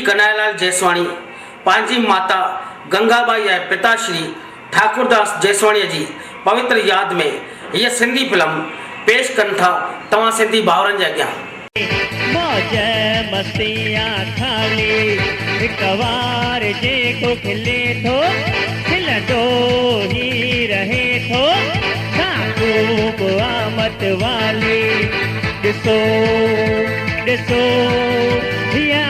कन्हैयालाल जयसवाणी पांजी माता गंगाबाई ऐं पिता श्री ठाकुरदास जयसवाणी जी पवित्र याद में यह सिंधी फिल्म पेश कन था तव्हां सिंधी भाउरनि जे अॻियां। मौज मस्तियां थाली हिक वार जेको खिले थो खिलंदो ही रहे थो ख़ूब आमद वाली ॾिसो ॾिसो हिया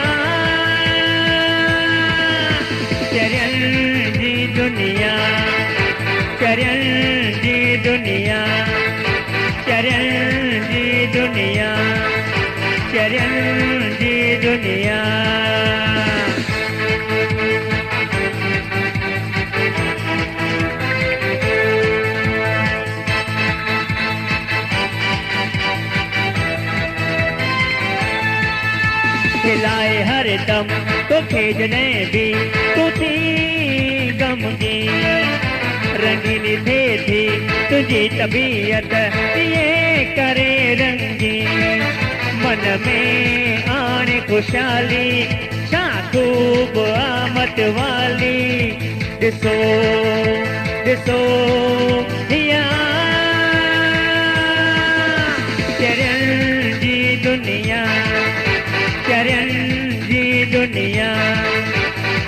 चरियनि जी दुनिया चरियनि जी दुनिया चरियनि जी दुनिया चरियनि जी दुनिया। खिलाए हर दम तो खेजने भी तू थी गमगी रंगीनी थी तुझी तबीयत ये करे रंगी मन में आने खुशहाली छा खूब आमद वाली ॾिसो ॾिसो हिया चरियनि जी दुनिया चरियनि जी दुनिया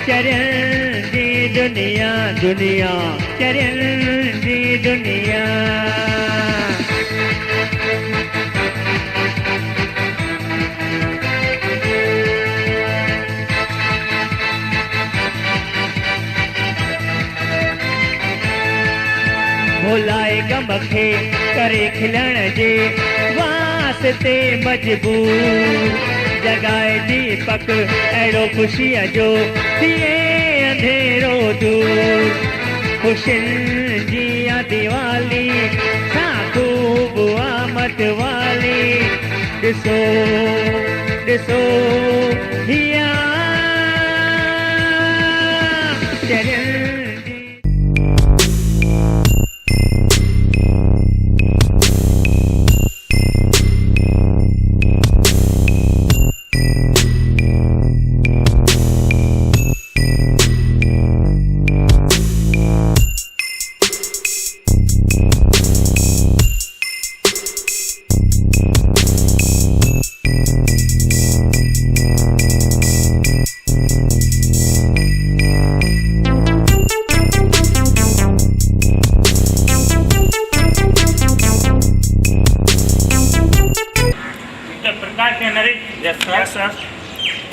चरियनि जी दुनिया दुनिया चरियनि जी दुनिया। भुलाए गम खे करे खिलण जे वास्ते मजबूर जगाए दीपक अहिड़ो ख़ुशीअ जो थिए अंधेरो दूर ख़ुशियुनि जी दिवाली छा ख़ूब आमद वाली ॾिसो ॾिसो हिया चरियनि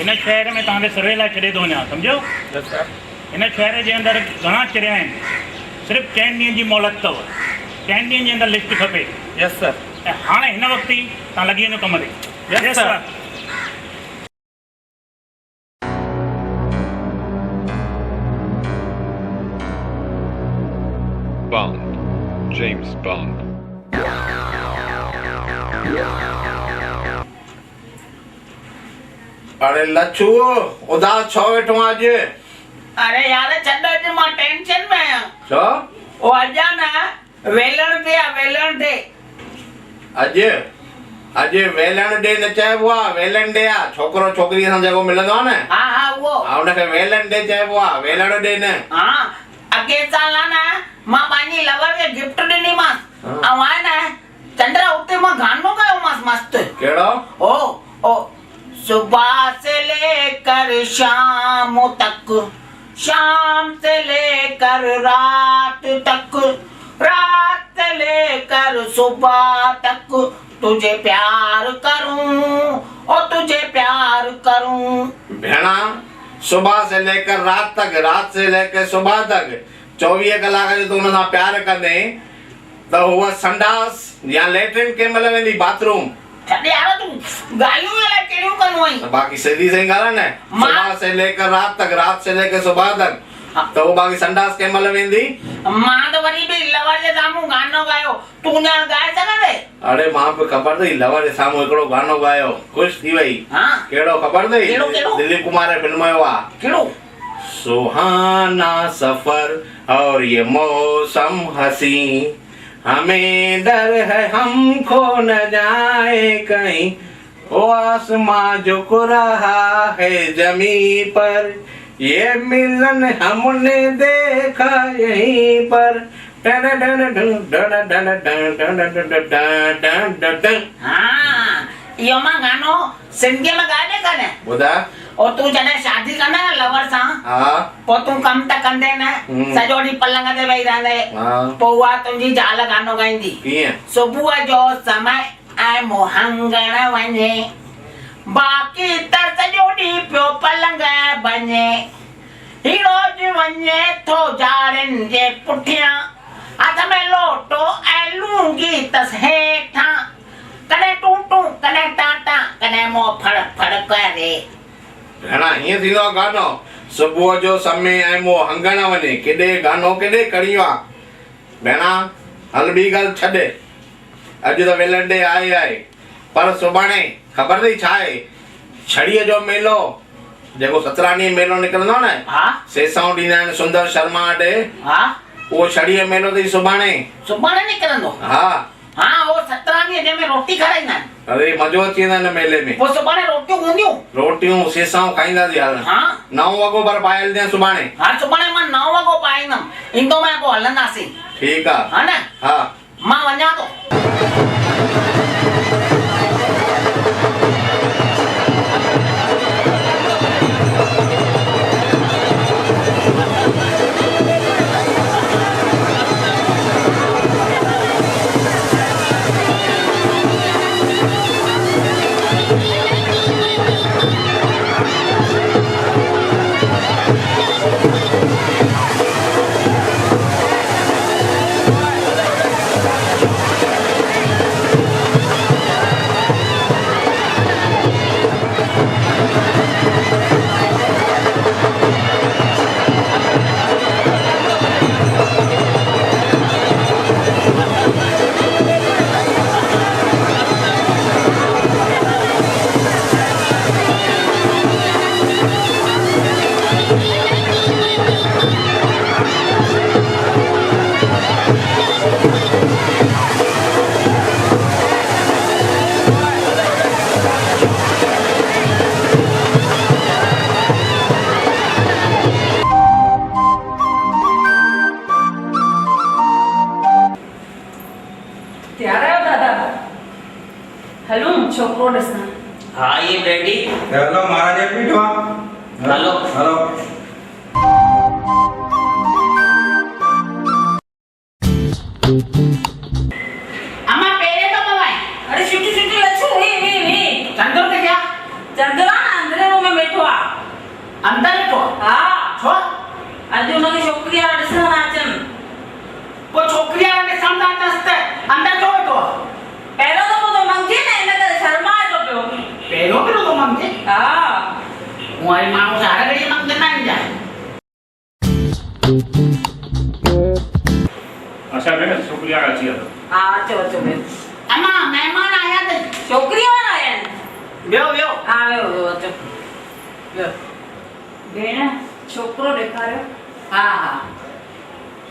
इन शहर में तव्हांखे सर्वे लाइ छॾे थो वञा सम्झो। इन शहर जे अंदरि घणा चिड़िया आहिनि सिर्फ़ु 4 ॾींहंनि जी मोहलत अथव 4 ॾींहंनि जे अंदरि लिस्ट खपे। यस सर। ऐं हाणे हिन वक़्तु ई तव्हां लॻी वञो कम ते। यस सर। Bond, James Bond. अरे लच्छू उदास छो वेठो आज? अरे यार छॾ अॼु मां टेंशन में आहियां। छो? ओ अॼु ना वेलण ते अॼु वेलण डे न चइबो आहे वेलण डे आहे छोकिरो छोकिरी सां जेको मिलंदो आहे न। हा उहो उनखे वेलण डे चइबो आहे वेलण डे न। हाँ अॻे साल आहे न मां पंहिंजी लवर खे गिफ्ट ॾिनीमांसि ऐं आहे न चंद्रा उते मां गानो गायोमांसि मस्त। कहिड़ो? ओ सुबह से लेकर शाम तक शाम से लेकर रात तक रात से लेकर सुबह तक तुझे प्यार करूं और तुझे प्यार करूं। भेणा सुबह से लेकर रात से लेकर सुबह तक 24 कलाक जो तू उन सां प्यार कंदे त उहा संडास या लेटरिन कंहिं महिल वेंदी बाथरूम? यार तू गालियों वाला केड़ियों कनो आई? बाकी सीधी सही गाल है ना सुबह से लेकर रात से लेकर सुबह तक तो वो बाकी संडास के मल वेंदी। मां तो वरी भी लवर जे सामू गानो गायो तू न गाए सके? अरे मां पे खबर थई लवर जे सामू एकड़ो गानो गायो खुश थी वई। हां केड़ो खबर थई? दिलीप कुमार रे फिल्म में वा केड़ो सुहाना सफर और ये मौसम हसी हमें डर है हम खो न जाए कहीं ओ आसमां झुक रहा है जमीन पर, ये मिलन हमने देखा यहीं पर। हाँ यो मां गानो सिंधी में गा दे कने ॿुधा। और तू जने शादी कंदा न लवर सां हा पो तू कम त कंदे न सॼो ॾींहुं पलंग ते वेही रहंदे हा पो उहा तुंहिंजी ज़ाल गानो गाईंदी कीअं? सुबुह जो समय ऐं मोहंगण वञे, बाक़ी त सॼो ॾींहुं पियो पलंग बने, ही रोज वञे थो जाड़िन जे पुठियां, हथ में लोटो ऐं लूंगी तस हेठां, कॾहिं टूं टूं कॾहिं टाटा कॾहिं मुंहुं फड़ फड़ करे। भेणा हीअं थींदो आहे गानो, सुबुह जो समय ऐं मुंहुं हंगण वञे, केॾे गानो केॾे कड़ियो आहे। भेणा हल ॿी ॻाल्हि छॾे, अॼु त वेलण डे आहे पर सुभाणे ख़बर अथई छा आहे? छड़ीअ जो मेलो, जेको 17 ॾींहं मेलो निकिरंदो आहे न, हा सेसाऊं ॾींदा आहिनि सुंदर शर्मा वटि, हा उहो छड़ीअ मेलो अथई सुभाणे। सुभाणे निकिरंदो? हा हाँ वो 17 ॾींहं जंहिंमें रोटी खाराईंदा आहिनि। अरे मज़ो अची वेंदो हिन मेले में। पोइ सुभाणे रोटियूं हूंदियूं? रोटियूं सेसाऊं खाईंदासीं हाल। हाँ 9 वॻो पर पाए हलंदे सुभाणे। हाँ सुभाणे मां 9 वॻो पाए ईंदमि, ईंदो मैं पोइ हलंदासीं। ठीकु आहे। हा न? हा मां वञा थो। हेलो छोकरो ॾिसां। हाँ ये रेडी। हेलो महाराज पीठवा। हेलो हेलो अम्मा पेरे तो मवाई। अरे छुट्टी छुट्टी लच्छू वी चंदर के क्या? चंदरा अंदर रूम में बैठो आ। अंदर तो? हाँ छो? अॼु हुनखे छोकिरी वारा ॾिसण अचनि। पोइ छोकिरी वारा ॾिसण था अचसि त अंदर छो वेठो आहे? पहिरियों दफ़ो तो मंगे न इन करे शर्माए थो पियो। पहिरियों भेरो थो मंगे? हा हूअं वरी माण्हू हर घड़ी मंगंदा आहिनि छा? अच्छा भेण छोकिरी वारा अची विया। हा अचो अचो भेण। अम्मा महिमान आया अथई। छोकिरी वारा आया आहिनि? वियो वियो। हा वियो वियो अचो वियो। भेण छोकिरो ॾेखारियो। हा हा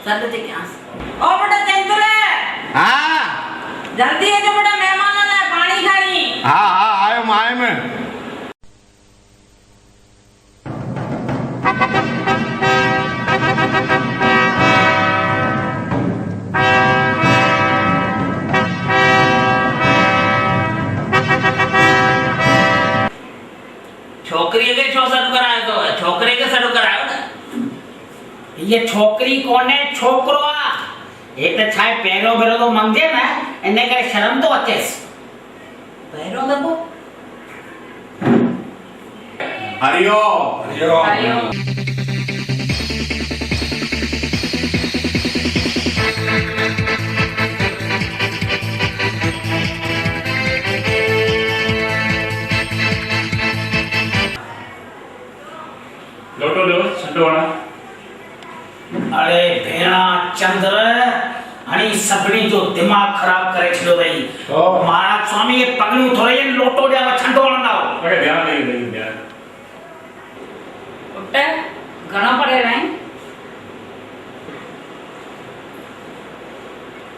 सॾु थी कयांसि। ओ बेटा चंदुरे हा जल्दी अचो बेटा महिमाननि लाइ पाणी खणी। हा हा आयो मां आयो मैं। छोकिरीअ खे छो सॾु करायो अथव? छोकिरे खे सॾु करायो न। ये छोकिरी कोन्हे छोकिरो आहे। हे त छा आहे पहिरियों भेरो थो मंगे न, इन करे शर्म थो अचेसि। पहिरियों दफ़ो? हरिओम हरिओम। लोटो लो छंडो वाला। अरे भेणा चंद्र हणी सभिनी जो दिमाग़ ख़राब करे छॾियो अथई। महाराज स्वामी ये पगड़ियूं थोड़ी आहिनि, लोटो ॾियाव छंडो हणंदा। अरे ध्यान ॾेई ध्यान। पुट घणो पढ़ियल आहीं?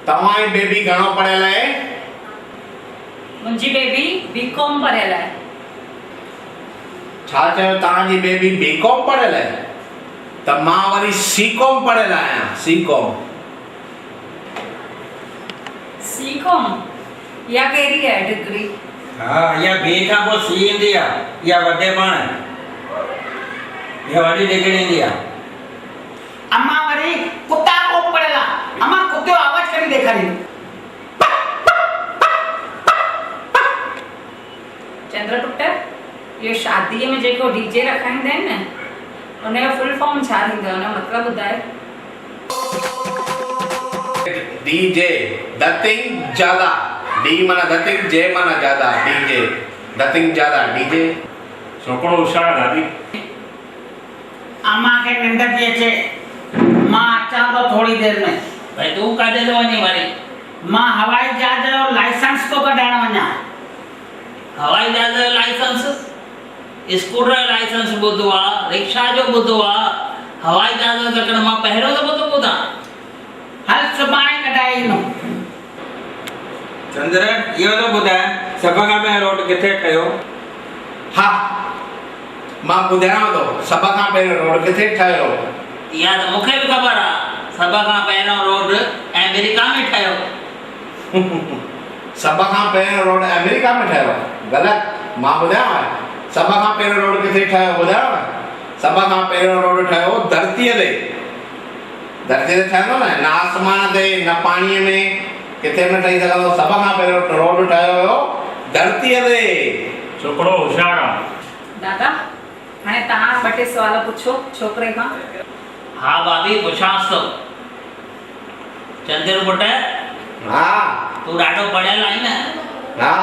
तव्हां जी बेबी घणो पढ़ियल आहे? मुंहिंजी बेबी बीकॉम पढ़ियल आहे। छा चयो तव्हांजी बेबी बीकॉम पढ़ियल आहे त मां वरी सीकॉम पढ़ियल आहियां। सीकॉम सीकॉम या कहिड़ी आहे डिग्री? हाँ या बी खां पोइ सी ईंदी आहे, इहा वॾे पाण इहा वॾी डिग्री ईंदी आहे। अम्मा वरी कुत्ता को पड़ेला। अम्मा कुत्ते आवाज करी देखारी। चंद्रगुप्त, इहो शादीअ में जेको डीजे रखाईंदा आहिनि न, उनजो फुल फॉर्म छा थींदो? उनजो मतिलबु ॿुधाए। डीजे दतिंग ज्यादा, डी माना दतिंग, जे माना ज्यादा, डीजे दतिंग ज्यादा डीजे। छोकिरो होशियारु आहे दादी। अम्मा के निंड थी अचे, मां अचां तो थोड़ी देर में। भाई तू काॾे थो वञी वरी? मां हवाई जहाज जो लाइसेंस तो कढाइण वञा। हवाई जहाज जो लाइसेंस? स्कूटर जो लाइसेंस ॿुधो आहे, रिक्शा जो ॿुधो आहे, हवाई जहाज जो त मां पहिरियों दफ़ो थो ॿुधां। हल सुभाणे कढाए ईंदुमि। चंद्र इहो तो ॿुधाए सभ खां पहिरियों रोड किथे ठहियो? हा मां ॿुधायांव थो सभ खां पहिरियों रोड किथे ठहियो। इहा त मूंखे बि ख़बर आहे। सभ खां पहिरियों रोड अमेरिका में ठहियो। सभ खां पहिरियों रोड अमेरिका में ठहियो? ग़लति। मां ॿुधायांव सभ खां पहिरियों रोड किथे ठहियो ॿुधायांव। सभ खां पहिरियों रोड ठहियो धरतीअ ते। धरतीअ ते ठहंदो न आसमान ते न पाणीअ में, किथे न ठही सघंदो। सभ खां पहिरियों रोड ठहियो हुयो धरतीअ ते। छोकिरो होशियारु आहे। दादा, हाणे तव्हां 2 टे सुवाल पुछो छोकिरे खां। हा भाभी पुछांसि थो। चंद्र पुट, हा तूं ॾाढो पढ़ियल आहीं न? हा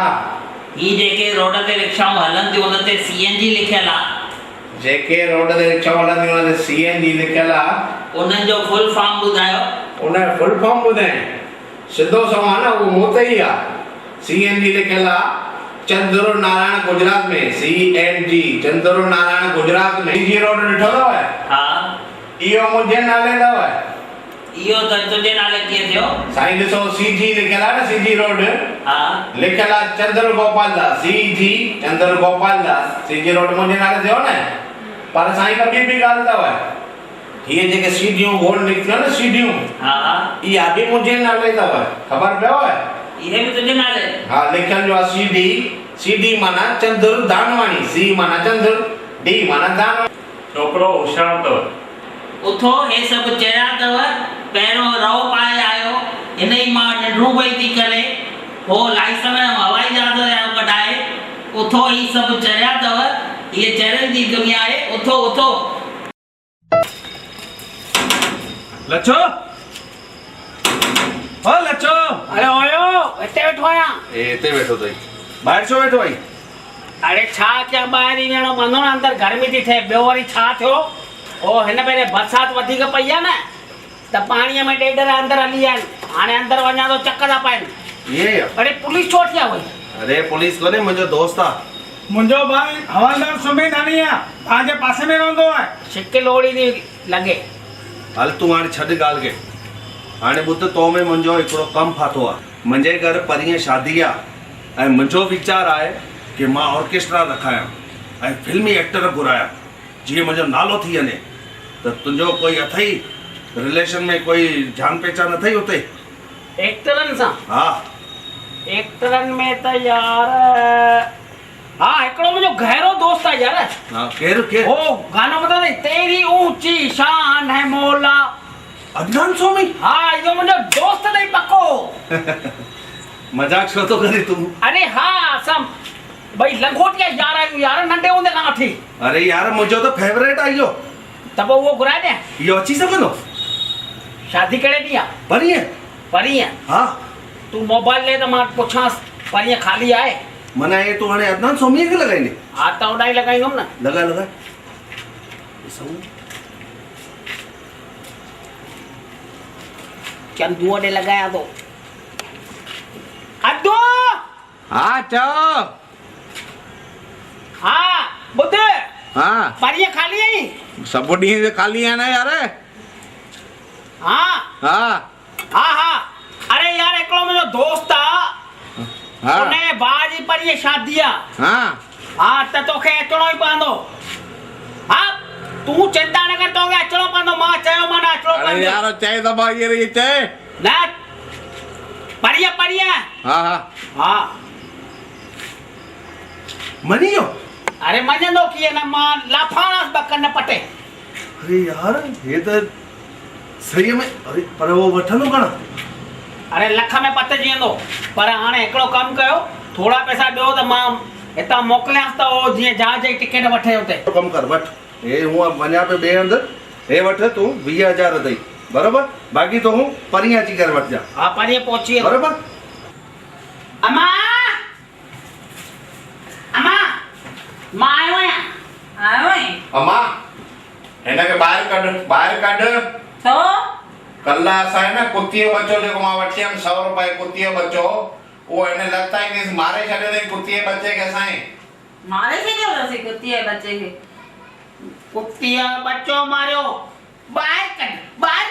ही जेके रोड ते रिक्शाऊं हलनि थियूं उन ते CNG लिखियल आहे। जेके रोड ते रिक्शाऊं हलंदियूं उन ते CNG लिखियल आहे। उन्हनि जो फुल फॉर्म ॿुधायो। उन जो फुल फॉर्म ॿुधाए सिधो सवाल आहे, उहो मूं ते ई आहे। CNG लिखियल आहे चंद्र नारायण गुजरात में। CNG चंद्र नारायण गुजरात में। CG रोड ॾिठो अथव? हा इहो मुंहिंजे नाले अथव। इहो त तुंहिंजे नाले कीअं थियो? साईं ॾिसो CG लिखियल आहे न, CG रोड हा लिखियल आहे Chandra Gopal Das. CG Chandra Gopal Das. CG road मुंहिंजे नाले थियो न। पर साईं कभी भी ॻाल्हि अथव, हीअ जेके सीढ़ियूं गोल निकितियूं न सीढ़ियूं, हा इहा बि मुंहिंजे नाले अथव। ख़बर पियो? इहे बि तुंहिंजे नाले? हा लिखियल जो आहे CD। CD माना चंद्र दानवाणी। C माना चंद्र, D माना दानवाणी। छोकिरो होशियारु अथव। उथो, हे सभु चया अथव। पहिरियों रओ पाए आयो, हिन ई मां निंड्रू पई थी करे, हो लाइसेंस हवाई जहाज जो कढाए। उथो, ही सभु चया अथव। ये चरण जी दुनिया है। उथो उथो। लच्छो ओ लच्छो, अरे ओयो हिते वेठो आहियां। हिते वेठो अथई। ॿाहिरि छो वेठो आई? अरे छा कयां, ॿाहिरि ई वेहणो पवंदो न, अंदरि गर्मी थी थिए। ॿियो वरी छा थियो, ओ हिन भेरे बरसाति वधीक पई आहे न, त पाणीअ में ॾेढ अंदरि हली विया आहिनि। हाणे अंदरि वञा थो चकर था पाइनि। ये अरे पुलिस छो थी आहे वई? अरे पुलिस कोन्हे, मुंहिंजो दोस्त आहे। मुंहिंजो भाई हवालदार सुमेत नानी आहे, तव्हांजे पासे में रहंदो आहे। शिकिल ओड़ी थी लॻे। हल तूं हाणे छॾ ॻाल्हि खे। हाणे ॿुध, तो में मुंहिंजो हिकिड़ो कमु फाथो आहे। मुंहिंजे घर परीहं शादी आहे ऐं मुंहिंजो वीचार आहे कि मां ऑर्केस्ट्रा रखायां ऐं फिल्मी एक्टर घुरायां, जीअं मुंहिंजो नालो थी वञे। त तुंहिंजो कोई अथई रिलेशन में, कोई जान पहचान अथई उते? एक्टरनि सां? हा एक्टरनि में त यार, हा हिकिड़ो मुंहिंजो गहरो दोस्त आहे यार। हा केरु केरु? ओ गानो ॿुधो अथई, तेरी ऊंची शान है मौला। अदनान स्वामी? हा इहो मुंहिंजो दोस्त अथई पको। मजाक छो थो करे तूं? अरे हा असां भई लंगोटिया यार आहियूं यार, नंढे हूंदे खां वठी। अरे यार मुंहिंजो त फेवरेट आहे इहो। त पोइ उहो घुराए ॾियां? इहो अची सघंदो? शादी कहिड़े ॾींहुं आहे? परीहं? परीहं? हा। तूं मोबाइल ले त मां पुछांसि परीहं खाली आहे। माना ये तूं हाणे अदनान स्वामीअ खे लॻाईंदे? हा त होॾां ई लॻाईंदुमि न। लॻा लॻा ॾिसूं। चंदूअ ॾे लॻायां थो। अदो हा चओ। हा ॿुध, हा परीहं खाली आई? सभु ॾींहं ते खाली आहे न यार। हा हा हा हा। अरे यार हिकिड़ो मुंहिंजो दोस्त आहे, हाँ। उन्हें बाजी पर ये शादी आ हाँ हाँ त तोखे अचणो ई पवंदो हाँ तू चिंता न कर तोखे अचणो पवंदो मां चयो माना अचणो अरे पवंदो यार चए त मां हींअर ई चए न पढ़िए पढ़िए हाँ हाँ हाँ मनी वियो? अरे मञंदो कीअं न मां लाफाणस बकन न पटे अरे यार ये तो सही में, अरे पर वो वठंदो घणा? अरे लख में पतिजी वेंदो पर हाणे हिकिड़ो कमु कयो थोड़ा पैसा ॾियो त मां हितां मोकिलियांसि त उहो जीअं जहाज जी टिकट वठे हुते कम कर वठ, हे हूँ वञा पे ॿिए हंधि, हे वठ तूं 20,000 अथई बराबर, बाक़ी तो हूँ परीहं अची करे वठिजां हा परीहं पहुची वेंदो बराबर। अम्मा अम्मा मां आयो आहियां आयो आहे अम्मा हिनखे ॿाहिरि कढ छो कल्ह असां न कुतीअ बचो जेको मां वठी आयमि 100 रुपए कुतीअ बचो उहो हिन लताईंदसि मारे छॾियो अथई कुतीअ बचे खे असांजे मारे छॾियो अथसि कुतीअ बचे खे कुतीअ बच्चो मारियो ॿाहिरि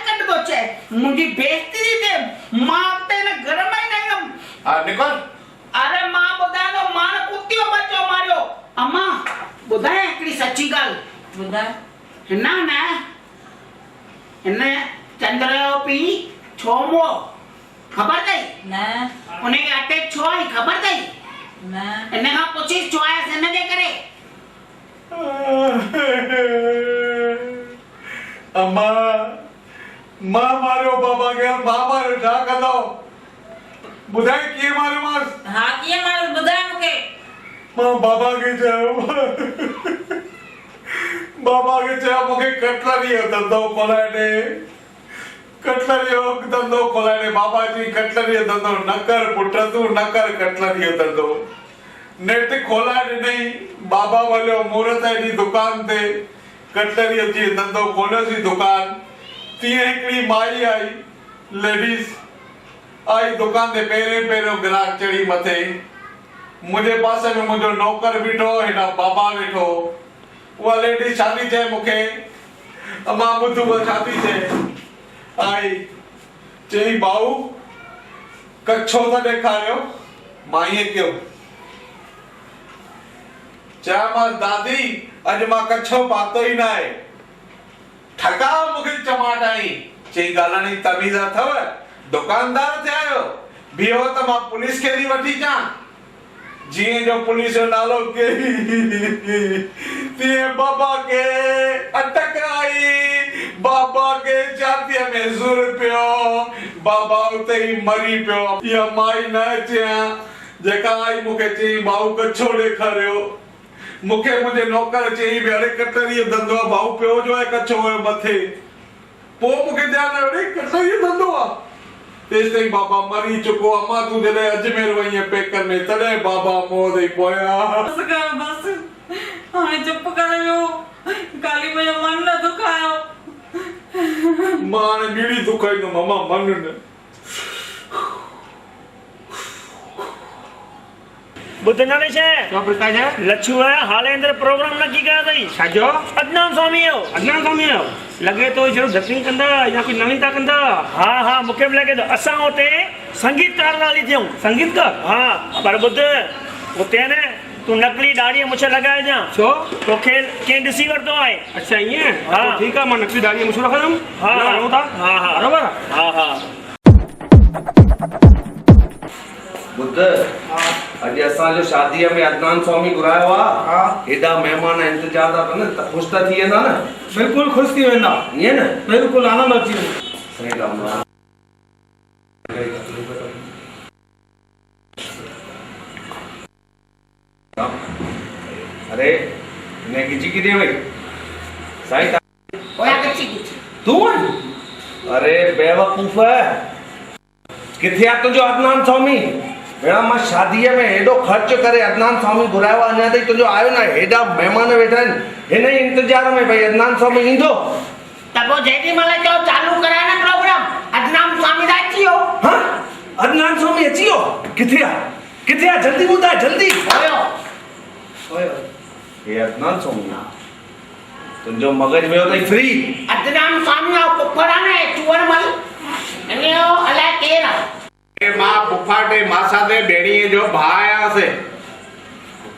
कढ थो चए मुंहिंजी बेइज़ती थी थिए मां उते न घर में ई न ईंदुमि हा निकोल अरे मां ॿुधायां थो मां न कुतीअ बच्चो मारियो अम्मा ॿुधायां हिकिड़ी सची ॻाल्हि ॿुधाए हिन चंद्र जो पीउ छो मुओ ख़बर अथई न उनखे अटैक छो आई ख़बर अथई न हिन खां पुछीस छो आयसि हिनजे करे अम्मा मां मारियो बाबा खे मां मारियो छा कंदो ॿुधाए कीअं मारियो मांसि हा कीअं मारे ॿुधाए मूंखे मां बाबा खे चयो बाबा खे चयो मूंखे कटलरी जो धंधो खोलाए ॾे कटलरी जो धंधो खोलाए ॾे बाबा जी कटलरी जो धंधो न कर पुट तूं न कर कटलरी जो धंधो नेट खोलाए ॾिनई बाबा वलियो मूरत जी दुकान ते कटलरी जी धंधो खोलियोसीं दुकान तीअं हिकिड़ी माई आई लेडीज़ आई दुकान ते पहिरियों ग्राहक चढ़ी मथे मुंहिंजे पासे में मुंहिंजो नौकर बीठो हेॾा बाबा वेठो उहा लेडी शादी चए मूंखे अम्मा ॿुध उहा शादी चए आई चई भाऊ कच्छो त ॾेखारियो मां ईअं कयो चयोमांसि दादी अॼु मां कच्छो पातो ई न आहे ठगा मूंखे चमाट आई चई ॻाल्हाइण जी तमीज़ अथव दुकानदार थिया आहियो बीहो त मां पुलिस खे थी वठी अचां जीअं जो पुलिस जो नालो कई तीअं बाबा के अटक आई बाबा के छातीअ में ज़ुर पियो बाबा उते ई मरी पियो इहा माई न अचियां जेका आई मूंखे चई भाऊ कच्छो ॾेखारियो मूंखे मुंहिंजे नौकर चई बि अड़े कटलरी जो धंधो आहे भाऊ पियो जो आहे कच्छो हुयो मथे पोइ मूंखे ध्यानु आयो अड़े कटलरी जो धंधो आहे तेसि ताईं बाबा मरी चुको अम्मा तूं जॾहिं अजमेर वई पेकर में तॾहिं बाबा मोह ते पोयां बस कर बस हाणे चुप करे वियो काली मुंहिंजो मन न दुखायो मां हाणे ॿीड़ी दुखाईंदुमि अम्मा मन न ॿुधंदा न छा लच्छू आहे हाले अंदरि प्रोग्राम नकी कयो अथई छाजो अदनान स्वामी जो लॻे थो जहिड़ो दर्शन कंदा या कोई नवीनता कंदा हा हा मूंखे बि लॻे थो असां हुते संगीतकार नाली थियूं संगीतकार हा पर ॿुध हुते न तूं नकली दाढ़ी मुछ लॻाइजां छो तोखे कंहिं ॾिसी वरितो आहे अच्छा ईअं हा ठीकु आहे मां नकली दाढ़ी मुछ रखंदुमि हा हा हा बराबरि हा हा बुद्ध अॼु असांजो शादीअ में अदनान स्वामी घुरायो आहे हेॾा महिमान इंतजार था कनि त ख़ुशि त थी वेंदा न बिल्कुलु ख़ुशि थी वेंदा ईअं न बिल्कुलु आनंद अची वेंदो सही ॻाल्हि आहे अरे ने किची की दे भाई साईं ओया किची तू अरे बेवकूफ़ किथे आहे तुंहिंजो अदनान स्वामी भेणा मां शादीअ में हेॾो ख़र्च करे अदनान स्वामी घुरायो आहे अञा ताईं तुंहिंजो आयो न हेॾा महिमान वेठा आहिनि हिन ई इंतज़ार में भई अदनान स्वामी ईंदो त पोइ जेॾी महिल चओ चालू कराए न प्रोग्राम अदनान स्वामी दा अची वियो हाँ अदनान स्वामी अची वियो किथे आहे जल्दी ॿुधाए जल्दी ओयो हे अदनान स्वामी तुंहिंजो मगज वियो अथई फ्री अदनान स्वामी पुफड़ा ने चुवर मल इन्हें अलाए केर मां बुफाटे मासा ते भेड़िए जो भाउ आयासीं।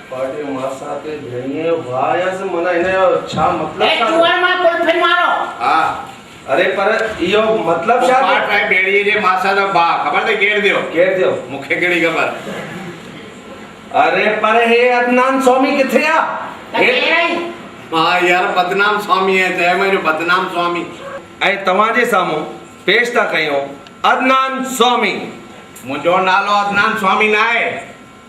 पाटे मासा ते भेड़िए भाया से मना इने छा मतलब ए टूअर मां कुल्फिन मारो। हा अरे पर इयो मतलब छा पाट है भेड़िए जे मासा जो भाउ खबर ते केर दियो मुखे केड़ी खबर। अरे पर हे अदनान स्वामी किथे आ? हाँ यार बदनाम स्वामी है ते मेरे बदनाम स्वामी। ऐ तवाजे सामो पेश ता कयो अदनान स्वामी। मुझो नालो अदनान स्वामी ना है,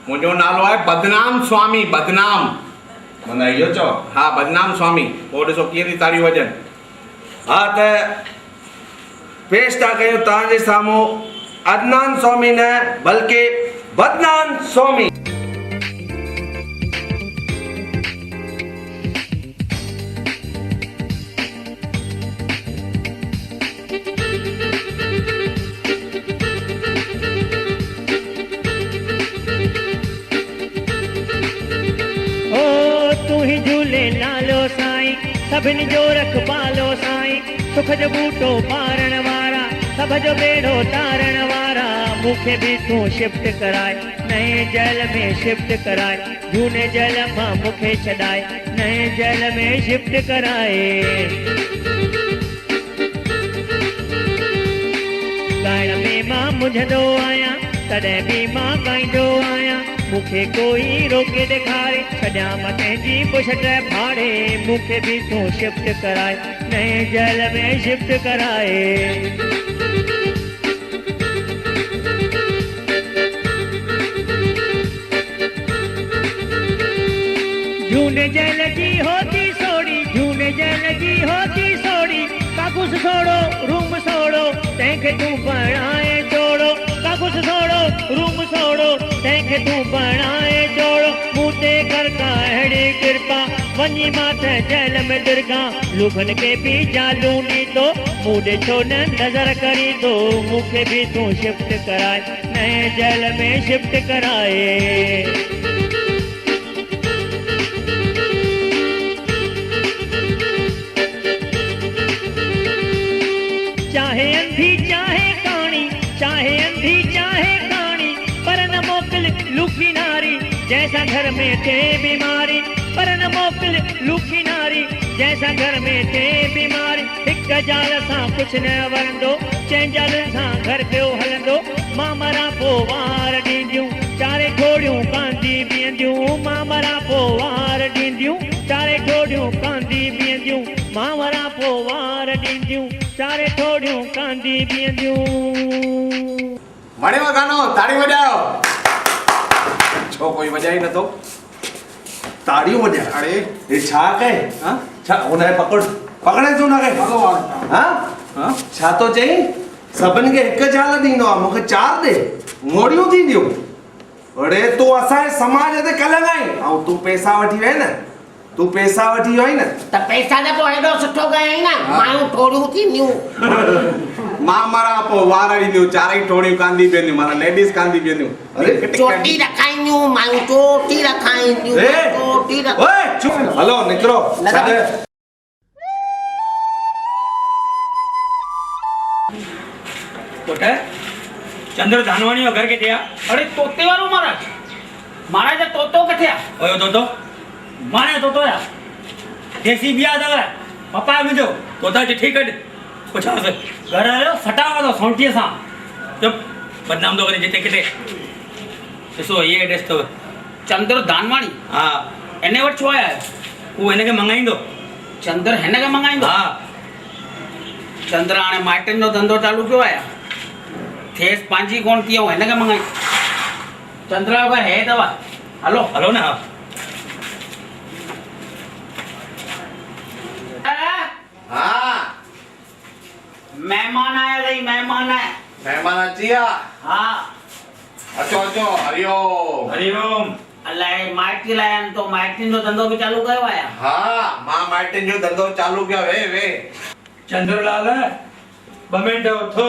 मुझो नालो है बदनाम स्वामी। बदनाम मना इयो चो। हाँ बदनाम स्वामी। ओ ॾिसो कीअं थी ताड़ी वजन। हाँ त पेश ता कयो ताजे सामो अदनान स्वामी न बल्कि बदनाम स्वामी। सभिनी जो रखवालो साईं, सुख जो बूटो पारण वारा, सब जो बेड़ो तारण वारा। मुखे भी तू शिफ्ट कराए, नए जल में शिफ्ट कराए, झूने जल मां मुखे छॾाए, नए जल में शिफ्ट कराए। ॻाइण में मां मुंझंदो आहियां, तॾहिं बि मां ॻाईंदो आहियां। मुखे कोई रोके ॾेखारे, छॾियां मां कंहिंजी पुछट फाड़े। मुखे भी तू शिफ्ट कराए, नए जल में शिफ्ट कराए। झूने जल की होती सोड़ी, झूने जल की होती सोड़ी। काकुस छोड़ो रूम छोड़ो, तंहिंखे तू बणाए जोड़ो। काकुस छोड़ो रूम छोड़ो, तंहिंखे तू बणाए जोड़ो। मूं ते कर का अहिड़ी कृपा, वञी मां त जल में दुर्गा। लुभन के भी जालू ॾींदो, मूं ॾिठो न नज़र करी दो। मूंखे भी तू शिफ्ट कराए, नए जल में शिफ्ट कराए। चाहे अंधी चाहे काणी, चाहे अंधी चाहे काणी, पर न मोकिल लुखी नारी, जैसा घर में थे बीमारी। पर न मोकिल लुखी नारी, जैसा घर में थे बीमारी। हिक जाल सां कुछ न वरंदो, चंहिं जालुनि सां घर पियो हलंदो। मां मरां पोइ वार ॾींदियूं, चारे ठोड़ियूं कांदी बीहंदियूं। मां मरां पोइ वार ॾींदियूं, चारे ठोड़ियूं कांदी बीहंदियूं। मां मरां पोइ वार ॾींदियूं, चारे ठोड़ियूं कांदी बीहंदियूं। वणे गानो ताड़ी वजाओ। छो कोई वजाई नथो? ताड़ियों वजा। अरे ये छा कहे? हां छा उन्हें पकड़े तू ना कहे। हां हां छा तो चई? सबन के एक जाल दीनो आ, मुखे चार दे मोड़ियो थी दियो। अरे तू असा समाज ते कलंगाई औ तू पैसा वठी वे न, तू पैसा वठी होई न त पैसा न पोइ हेॾो सुठो गई न, माण्हू ठोड़ियूं थींदियूं। मां मरां पोइ वार ॾींदियूं, चारई ठोड़ियूं कांदी बीहंदियूं, माना लेडीज़ कांदी बीहंदियूं। अरे चोटी रखाईंदियूं, माण्हू चोटी रखाईंदियूं, चोटी रख। ओए चुप हलो निकरो। कोटे चंद्र धानवाणी जो घर किथे आ? अरे तोते वारो महाराज, महाराज तोतो किथे आ? ओयो तोतो माने तोतो या देसी बिया दव पप्पा मुंहिंजो तोता चिठी कढ पुछांस घर आयो सटावा तो सौंटीअ सां। चुप बदनाम तो करे जिते किथे। ॾिसो ये एड्रेस अथव चंद्र धानवाणी। हा इन वटि छो आया आहियो? उहो हिनखे मंगाईंदो। चंद्र हिन खे मंगाईंदो? हा चंद्र हाणे माइटनि जो धंधो चालू कयो आहे, खेसि पंहिंजी कोन थी ऐं हिन खे मंगाई। चंद्र जो घर हे अथव, हलो हलो न। हाँ मेहमान आया गई, मेहमान आया। मेहमान अची विया? हाँ अचो अचो हरिओम। हरिओम। अलाए माइटी लाइन तो माइटिन जो धंधो भी चालू कयो आया। हाँ मां माइटिन जो धंधो चालू कयो। वे चंद्रलाल ॿ मिंट उथो।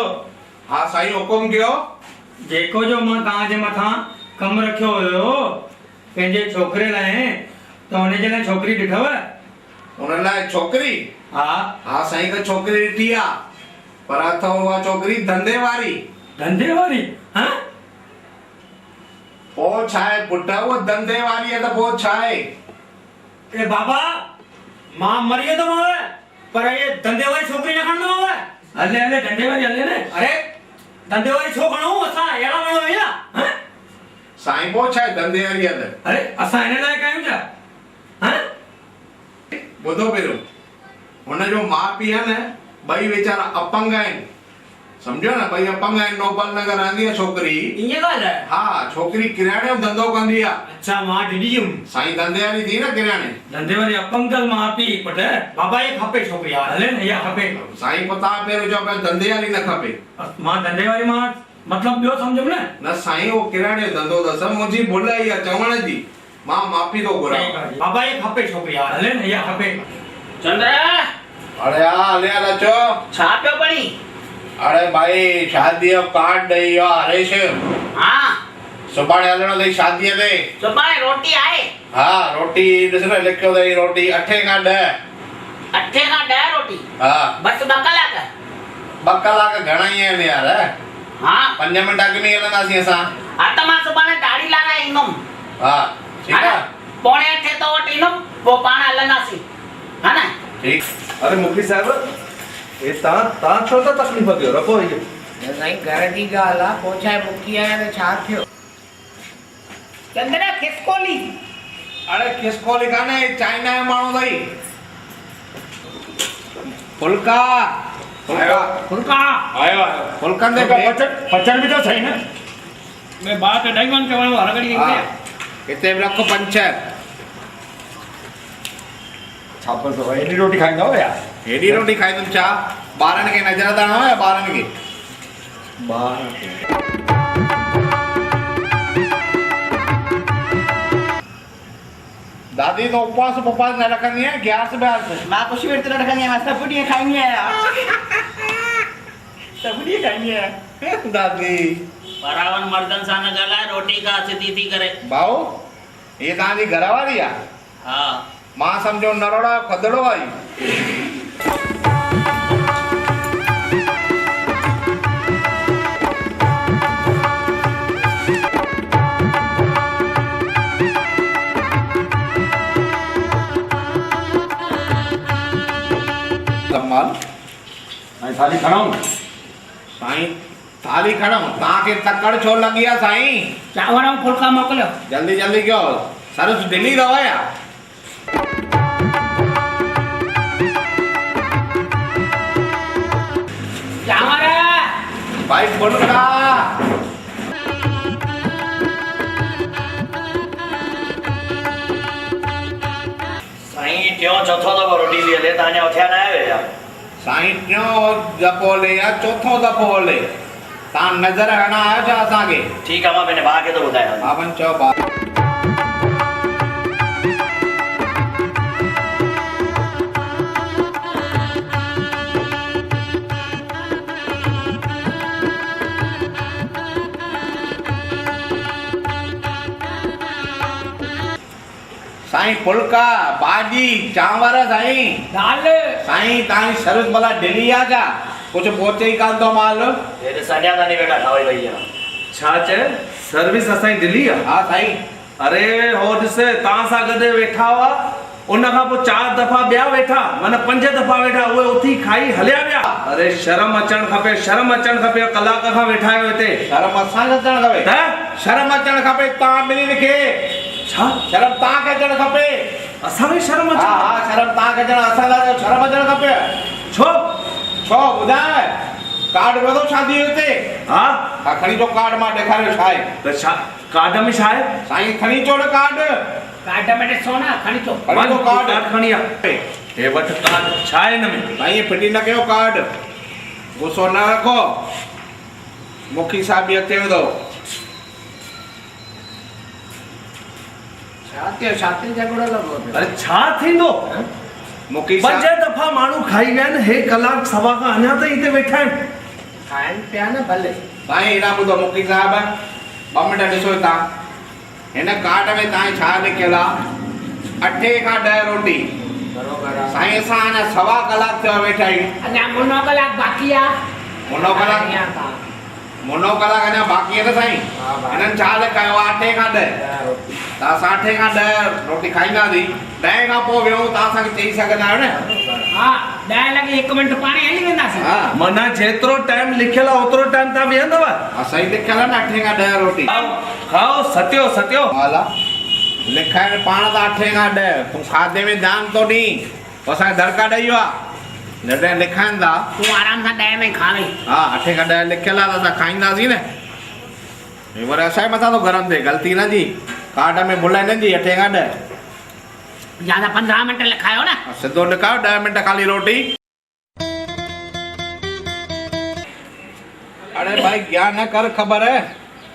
हाँ साईं हुकुम कयो। जेको जो मां तव्हांजे मथां कमु रखियो हुयो पंहिंजे छोकिरे लाइ, त हुनजे लाइ छोकिरी ॾिठव? उन लाइ छोकिरी? हा हाँ साईं त छोकिरी ॾिठी आ, पर अथव उहा छोकिरी धंधे वारी। धंधे वारी? हाँ छाए पुट वो धंधे वाली है तो वो छाए ए बाबा मां मरिए तो मावे पर ये धंधे वाली छोकरी न खणनो मावे हले हले धंधे वाली हले ने अरे धंधे वाली छोकणो असा एड़ा माणो भैया हैं साईं वो छाए धंधे वाली है अरे असा इने लाइ कायूं छा हैं बुधो पेरो हुन जो मां पी है न भाई बेचारा अपंग आहिनि समझो ना भाई अपंग आहिनि नोबल नगर रहंदी आहे छोकरी इए ॻाल्हि आहे हाँ छोकरी किराने जो धंधो कंदी आहे अच्छा मां डिडी हूं साईं धंधे वाली थी ना किराने धंधे वाली अपंग तल मां पी पट बाबा ये खपे छोकरी यार हले न या खपे साईं पता पेरो जो पे धंधे वाली न खपे मां धंधे वाली मां मतलब ॿियो सम्झो न न साईं वो किराने जो धंधो अथसि मुंहिंजी भुल आई आहे चवण जी मां माफ़ी थो घुरां बाबा ये खपे छोकरी यार हले न या खपे चंद्र अरे हले अचो छा पियो पढ़ी अरे भाई शादी जो कार्ड ॾेई वियो आहे हरेश हाँ सुभाणे हलणो अथई शादीअ ते सुभाणे रोटी आहे हाँ रोटी ॾिस न लिखियो अथई रोटी 8 खां 10 8 खां 10 रोटी हाँ बस 2 कलाक 2 कलाक घणा ई आहिनि यार हाँ 5 मिंट अॻु में हलंदासीं असां हा त मां सुभाणे दाढ़ी लाराए ईंदुमि हा ठीकु आहे पौणे 8 तो वटि ईंदुमि पोइ पाण हलंदासीं हा न ठीकु अरे मुखी साहब ये ता छो तो तकलीफ़ कयो रखो ये साईं घर जी ॻाल्हि आहे पोइ छा मुकी आया त छा थियो चंद्र खिसकोली अरे खिसकोली कान्हे चाइना जो माण्हू अथई फुल्का फुल्का आयो फुल्कनि ते पचर भी तो सही ना मैं बात नहीं मान के वाला हरगड़ी हाँ हिते बि रखो 5 छापर तो एडी रोटी खाईंदा हो यार हेॾी रोटी खाईंदुमि छा ॿारनि खे नज़र त न आहे ॿारनि खे दादी तो उपवास न रखंदी आहे ग्यारस ब्यास मां कुझु विर्त न रखंदी आहियां सभु ॾींहं खाईंदी आहियां सभु ॾींहं खाईंदी आहियां दादी बराबर मर्दन सां न ॻाल्हाए रोटी का सिधी थी करे भाऊ ये तव्हांजी घरवारी आहे हा मां सम्झो नरोड़ा खदड़ो आई सम्मान मैं थाली खणाऊं साईं थाली खणो तव्हांखे तकड़ छो लॻी आहे साईं चांवर ऐं फुल्का मोकिलियो जल्दी जल्दी कयो सर्विस दिल्ली अथव या चांवर भाई फुल्का साईं क्यों चौथो दफ़ो रोटी थी हले तव्हांजा उथिया न आहियो या साईं टियों दफ़ो हले या चौथों दफ़ो हले तव्हां नज़र हणा आहियो छा असांखे ठीकु आहे मां पंहिंजे भाउ खे थो ॿुधायां हा वञ चओ भाउ साईं फुल्का भाॼी चांवर साईं दाल साईं तव्हांजी सर्विस भला ढिली आहे छा कुझु पहुचे ई कान थो माल हे सॼा तानी वेठा ठाहे वई आहे छा चए सर्विस असांजी दिल्ली आहे हा साईं अरे हो ॾिस तव्हां सां गॾु वेठा हुआ उन खां पोइ 4 दफ़ा ॿिया वेठा माना 5 दफ़ा वेठा उहे उथी खाई हलिया विया अरे शर्म अचणु खपे कलाक खां वेठा आहियो हिते शर्म असांखे अचणु खपे त शर्म अचणु खपे तव्हां ॿिन्हिनि खे छा शर्म तव्हांखे अचणु खपे असांखे शर्म हा अचे हा शर्म तव्हांखे अचणु असांखे शर्म अचणु खपे छो छो ॿुधाए कार्ड वधो शादी हिते हा हा खणी अचो कार्ड मां ॾेखारियो छा आहे त छा कार्ड में छा आहे साईं खणी अचो न कार्ड काट में ॾिसो न खणी अचो खणी अचो कार्ड कार्ड खणी आ हे वठ कार्ड छा आहे हिन में साईं फिटी न कयो कार्ड गुस्सो न रखो मुखी साहब बि अचे थो छाती झगड़ो लॻो अरे छा थींदो मुखी 5 दफ़ा माण्हू खाई विया आहिनि हे कलाक सवा खां अञा ताईं हिते वेठा आहिनि खाइनि पिया न भले साईं हेॾा ॿुधो मुखी साहब 2 मिंट ॾिसो तव्हां हिन कार्ड में तव्हां छा लिखियल आहे 8 खां 10 रोटी साईं असां अञा सवा कलाक थियो वेठा आहियूं अञा मुनो कलाक बाक़ी आहे मुनो कलाक मुनो कलाक अञा बाक़ी आहे न साईं हिननि छा लिखायो आहे 8 खां 10 त असां 8 खां 10 रोटी खाईंदासीं 10 खां पोइ वियूं तव्हां असांखे चई सघंदा आहियो न हा 10 लॻे 1 मिंट पाणी हली वेंदासीं हा माना जेतिरो टाइम लिखियल आहे ओतिरो टाइम तव्हां वेहंदव असां ई लिखियल आहे न 8 खां 10 रोटी खाओ सत्यो सत्यो हाला लिखाइण पाण त 8 खां 10 तूं खाधे में ध्यानु थो ॾीं पोइ असांखे दड़का ॾेई वियो आहे जॾहिं लिखाइनि था तूं आराम सां 10 में खा वई हा 8 खां 10 लिखियल आहे त असां खाईंदासीं न हे वरी असांजे मथां थो गरम थिए ग़लती न जी कार्ड में भुल हिननि जी 8 खां 10 या त 15 मिंट लिखायो न सिधो लिखायो 10 मिंट खाली रोटी अरे भाई ज्ञान न कर ख़बर है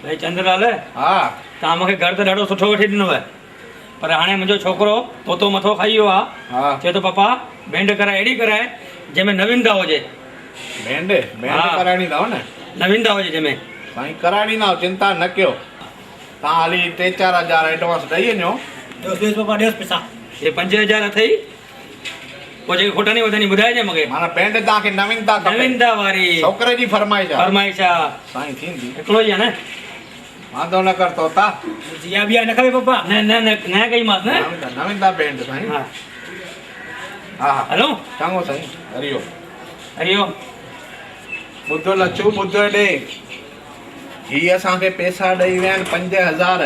भाई चंद्रलाल हा तव्हां मूंखे घर त ॾाढो सुठो वठी ॾिनो आहे पर हाणे मुंहिंजो छोकिरो तोतो मथो खाई वियो आहे हा चए थो पप्पा बैंड कराए अहिड़ी कराए जंहिंमें नवीनता हुजे बैंड हा। कराइणी अथव न नवीनता हुजे जंहिंमें साईं कराइणी न चिंता न कयो तव्हां हाली 3-4 हज़ार एडवांस ॾेई वञो ॾियोसि पप्पा ॾियोसि पैसा हे 5000 अथई पोइ जेके खोटनी वधनी ॿुधाइजे मूंखे माना बैंड तव्हांखे नवीनता खपे नवीनता वारी छोकिरे जी फरमाइश आहे फरमाइश आहे साईं थींदी हिकिड़ो ई आहे न वांदो न कर तोता जिया बिया न खपे पप्पा न न न न कईमांसि न नवीनता बैंड साईं हा हा हा हलो चङो साईं हरिओम हरिओम ॿुधो लचू ॿुधो ॾे हीअ असांखे पैसा ॾेई विया आहिनि 5000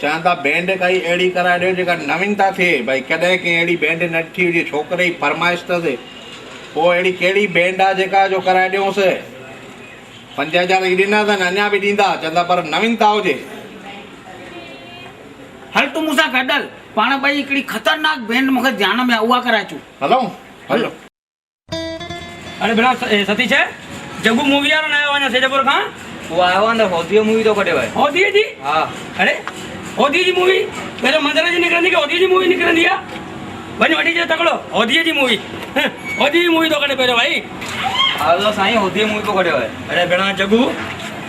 चवनि था बैंड काई अहिड़ी कराए ॾियो जेका नवीनता थिए भई कॾहिं कंहिं अहिड़ी बैंड न थी हुजे छोकिरे जी फरमाइश अथसि पोइ अहिड़ी कहिड़ी बैंड आहे जेका जो कराए ॾियोसि 5000 ई ॾिना अथनि अञा बि ॾींदा चवंदा पर नवीनता हुजे हल तूं मूंसां गॾु हल पाण ॿई हिकिड़ी ख़तरनाक बैंड मूंखे ध्यान में आहे उहा कराए अचूं हलो हलो अरे भेणा सतीश जगू मूवी वारो न आयो आहे अञा सेजपुर खां वो आयो आहे न होदीअ मूवी तो कढियो आहे होदीअ जी हा अरे होदीअ जी मूवी पहिरियों मंदर जी निकिरंदी की होदीअ जी मूवी निकिरंदी आहे वञ वठी अचो तकिड़ो होदीअ जी मूवी होदीअ जी मूवी तो कढे पहिरियों भाई हलो साईं होदीअ मूवी तो कढियो आहे अरे भेणा जगू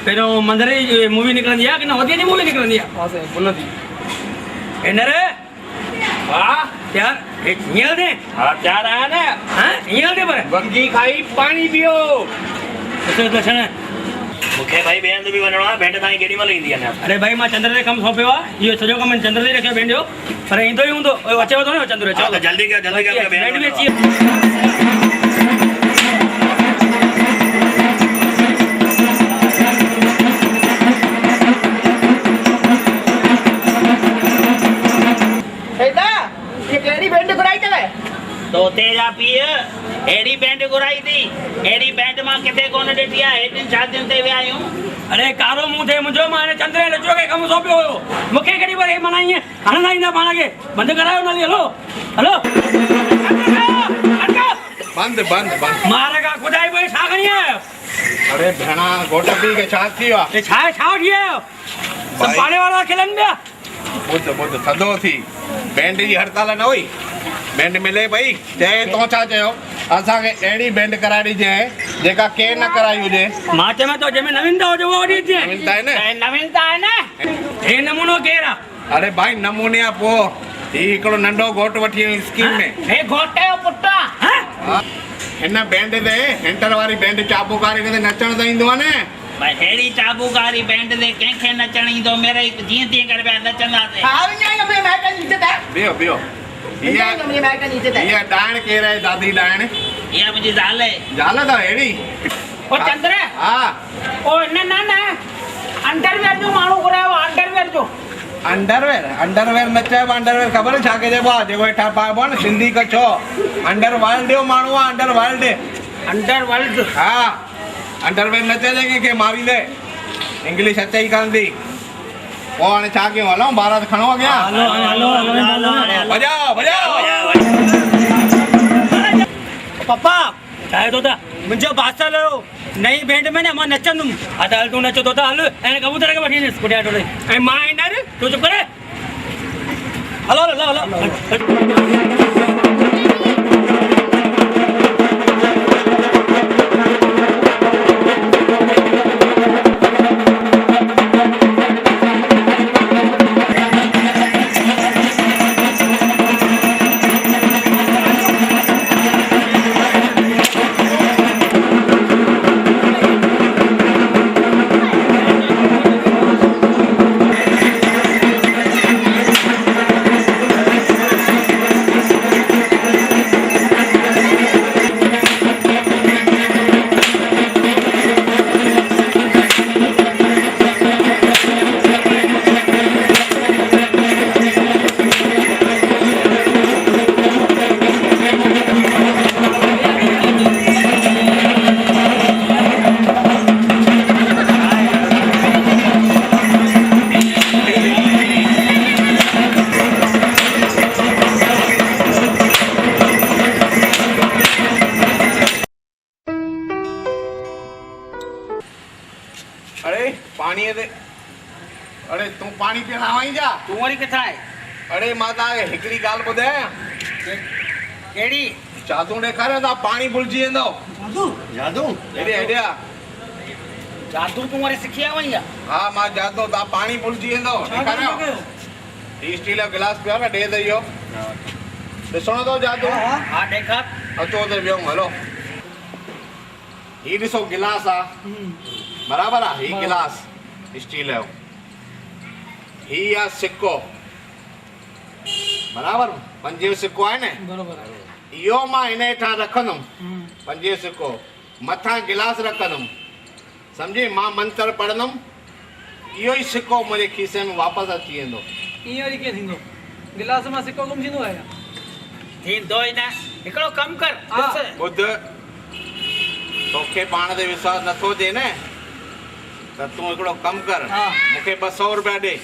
पहिरियों मंदर जी मूवी निकिरंदी आहे की न होदीअ जी मूवी निकिरंदी आहे हा साईं बोलो थी भेनर वाह यार हींअर दे हा तयार आया न हाँ हींअर दे पर वंगी खाई पाणी पियो ॾिसो लक्षण मूंखे भाई ॿिए हंधि बि वञिणो आहे भेंट ताईं केॾी महिल ईंदी आहे अरे भाई मां चंद्र ते कमु सौंपियो आहे इहो सॼो कमु चंद्र ते रखियो भेंड जो पर ईंदो ई हूंदो अचेव थो न चंद्र हा, त जल्दी कयो जल्दी कयो भेंड बि अची वियो। तोते जा पीउ अहिड़ी बैंड घुराई थी अहिड़ी बैंड मां किथे कोन ॾिठी आहे हेॾिन शादियुनि ते विया आहियूं अरे कारो मुंहुं थिए मुंहिंजो मां हाणे चंद्र लचो खे कमु सौंपियो हुयो मूंखे केॾी वरी माना ईअं हणंदा ईंदा पाण खे बंदि करायो न हलो हलो बंद बंद बंद मार का खुदाई पई छा खणी आयो अरे भेणा घोट पी के छा थी वियो आहे हे छा छा वठी आयो सब पाणे वारा खिलनि पिया ॿुध ॿुध थधो थी बैंड जी हड़ताल न हुई बैंड मिले पई चए तो छा चयो असांखे अहिड़ी बैंड कराए ॾिजांइ जेका केरु न कराई हुजे मां चवां थो जंहिंमें नवीनता हुजे उहा वठी अचे नवीनता आहे न नवीनता आहे न हे नमूनो केरु आहे अरे भाई नमूने आहे पोइ ही हिकिड़ो नंढो घोट वठी आई स्कीम में हे घोटे जो पुटु आहे हा। हिन बैंड ते हेंटर वारी बैंड चाबुकारी ते नचण त ईंदो आहे न भई अहिड़ी चाबुकारी बैंड ते कंहिंखे नचण ईंदो मेरे जीअं तीअं करे पिया नचंदासीं बियो बियो इहा डाइण केरु आहे दादी डाइण इहा मुंहिंजी ज़ाल आहे ज़ाल अथव अहिड़ी ओ चंद्र हा ओ न न अंडरवेयर जो माण्हू घुरायो अंडरवेयर जो अंडरवेयर अंडरवेयर न चइबो अंडरवेयर ख़बर छा के चइबो आहे जेको हेठां पाइबो आहे न सिंधी कछो अंडरवर्ल्ड जो माण्हू आहे अंडरवर्ल्ड अंडरवर्ल्ड हा अंडरवेयर न चइजे कंहिंखे मारींदे इंग्लिश अचे ई कान थी पोइ हाणे छा कयूं हलूं बारात खणो अॻियां बजाओ बजाओ पप्पा चाहे तो था मुंहिंजो बासल हुयो नई बैंड में न मां नचंदुमि हा त हल तूं नचो तो था हल ऐं कबूतर खे वठी ॾिस पुठियां टोले ऐं मां ईंदड़ तूं चुप करे हलो हलो हलो अरे पानी दे। अरे तू पानी पीना आई जा। तू वरी किथा है? अरे माता हिकड़ी गाल ॿुधायां। केड़ी? जादू ॾेखारियो था पानी भुलिजी वेंदो। जादू हेॾे हेॾे आ। जादू तू वरी सिखी आयो आहीं? हा मां जादू तव्हां पानी भुलिजी वेंदो। ॾेखारियो। ही स्टील जो गिलास पियो न ॾे त इहो। ॾिसणो अथव जादू? हा ॾेखार। अचो त वियो हलो। ही ॾिसो गिलास आहे बराबरि आहे। ही गिलास स्टील जो। ही आहे सिक्को बराबरि। 5 जो सिक्को आहे न बराबरि। इहो मां हिन हेठां रखंदुमि 5 जो सिक्को। मथां गिलास रखंदुमि सम्झी। मां मंत्र पढ़ंदुमि इहो ई सिक्को मुंहिंजे खीसे में वापसि अची वेंदो। ईअं वरी कीअं थींदो? गिलास मां सिक्को गुम थींदो आहे? थींदो ई न। हिकिड़ो कमु कर। ॿुध तोखे पाण ते विश्वास नथो अचे न त तूं हिकिड़ो कमु कर। मूंखे 200 रुपया ॾे।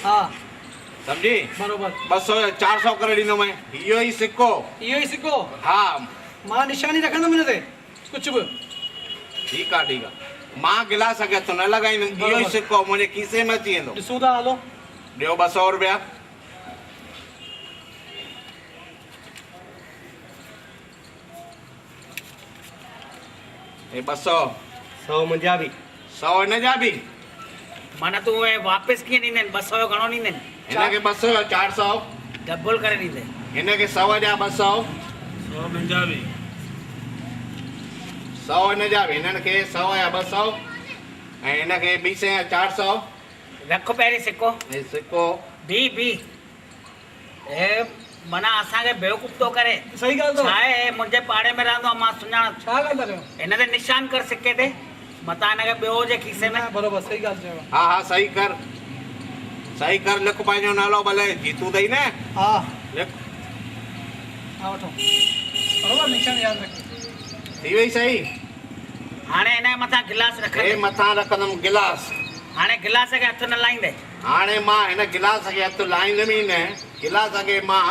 सम्झी? बराबरि। 200 या 400 करे ॾींदोमांइ। इहो ई सिक्को। इहो ई सिक्को? हा मां निशानी रखंदुमि हिन ते कुझु बि। ठीकु आहे ठीकु आहे। मां गिलास खे हथ न लॻाईंदुमि। इहो ई सिक्को मुंहिंजे खीसे में अची वेंदो। ॾिसूं था हलो। ॾियो 200 रुपया। हे 200 100 मुंहिंजा बि। 100 हिन जा बि। माना तू वापसि कीअं ॾींदे? 200 जो घणो ॾींदे? हिन खे 200 या 400 डबल करे ॾींदे। हिन खे 100 जा 200। 100 मुंहिंजा बि। 100 हिन जा बि। हिननि खे 100 या 200 ऐं हिन खे 200 या 400। रख पहिरीं सिक्को। हे सिक्को बी ए माना असांखे बेवकूफ़ थो करे। सही ॻाल्हि अथव। छा आहे मुंहिंजे पाड़े में रहंदो आहे मां सुञाण। छा ॻाल्हि था कयो? हिन ते निशान कर सिक्के ते। मथां हिनखे ॿियो हुजे खीसे में। बराबरि सही ॻाल्हि चयो। हा हा सही कर। सही कर। लिख पंहिंजो नालो भले जीतू अथई न। हा लिख। हा वठो। बराबरि निशानी यादि रखो। थी वई सही। हाणे हिन जे मथां गिलास रख। हे मथां रखंदुमि गिलास। हाणे गिलास खे हथ न लाहींदे। हाणे मां हिन गिलास खे हथु लाहींदुमि ई न। गिलास खे मां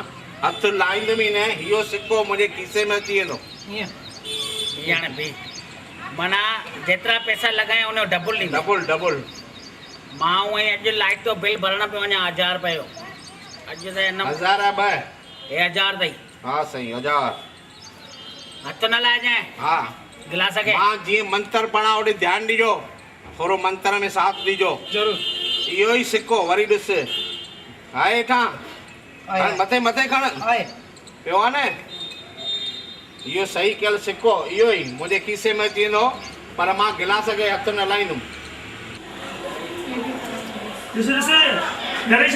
हथु लाहींदुमि ई न। इहो सिक्को मुंहिंजे खीसे में अची वेंदो। ईअं हाणे बि माना जेतिरा पैसा लॻाया उन जो डबल ॾींदो। Double double. मां उहे अॼु लाइट जो बिल भरणु पियो वञा 1000 रुपए जो। अॼु त हिन 1000 या 2? हे 1000 अथई। हा सही 1000। हथ न लाइजांइ हा गिलास खे। मां जीअं मंत्र पढ़ा ओॾे ध्यानु ॾिजो। थोरो मंत्र में साथ ॾिजो। ज़रूरु। इहो ई सिक्को वरी ॾिस आहे हेठां। मथे मथे खण। पियो आहे न। इहो सही कयल सिक्को इहो ई मुंहिंजे खीसे में अची वेंदो। पर मां गिलास खे हथु न लाहींदुमि। ॾिस ॾिस नरेश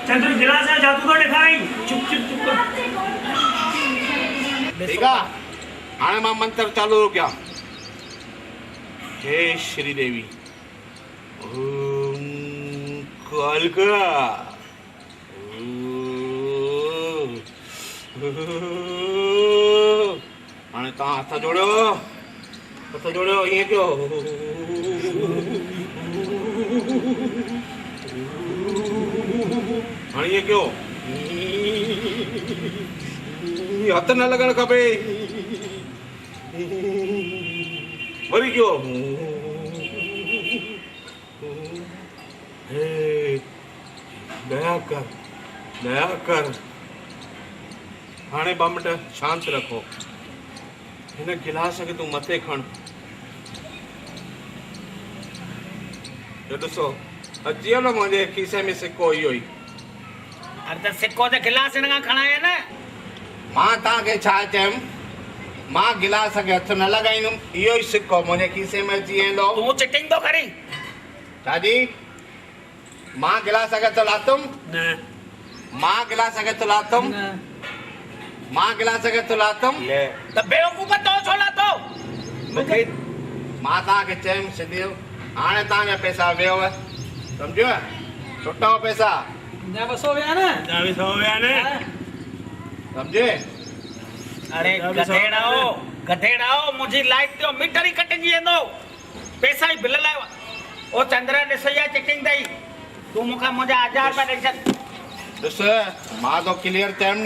चंद्र गिलास है जादू तो ॾेखारई। चुप चुप चुप कर। ठीकु आहे। हाणे मां मंत्र चालू थो कयां। हे श्री देवी ओम कालका हाणे तव्हां हथ जोड़ियो ईअं कयो। हाणे ईअं कयो। हथ न लॻणु खपे। वरी कयो। दया कर। हाणे 2 मिंट शांत रखो। हिन गिलास खे तूं मथे खण। ॾिसो अची वियो न मुंहिंजे खीसे में सिक्को इहो ई। अरे त सिक्को त गिलास हिन खां खणाए न। मां तव्हांखे छा चयुमि? मां गिलास खे हथु न लॻाईंदुमि। इहो ई सिक्को मुंहिंजे खीसे में अची वेंदो। तूं चिटिंग थो करीं? छाजी? मां गिलास खे हथु लाथुमि न। मां गिलास खे हथु लाथुमि न। मां गिलास खे हथु लाथुमि त बेवकूफ़ तो छो लाथो? मूंखे मां तव्हांखे चयुमि सिधी। हाणे तव्हांजा पैसा वियव सम्झो। छुट्टा पैसा 200 विया न। 200 विया न। सम्झे? अरे गधेड़ाओ मुंहिंजी लाइट जो मीटर ई कटिजी वेंदो। पैसा ई बिल लाइ। ओ चंद्रा ॾिस या चिटिंग अथई। तूं मूंखां मुंहिंजा 1000 रुपया ॾेई छॾ। ॾिस मां तो क्लियर चयुमि न।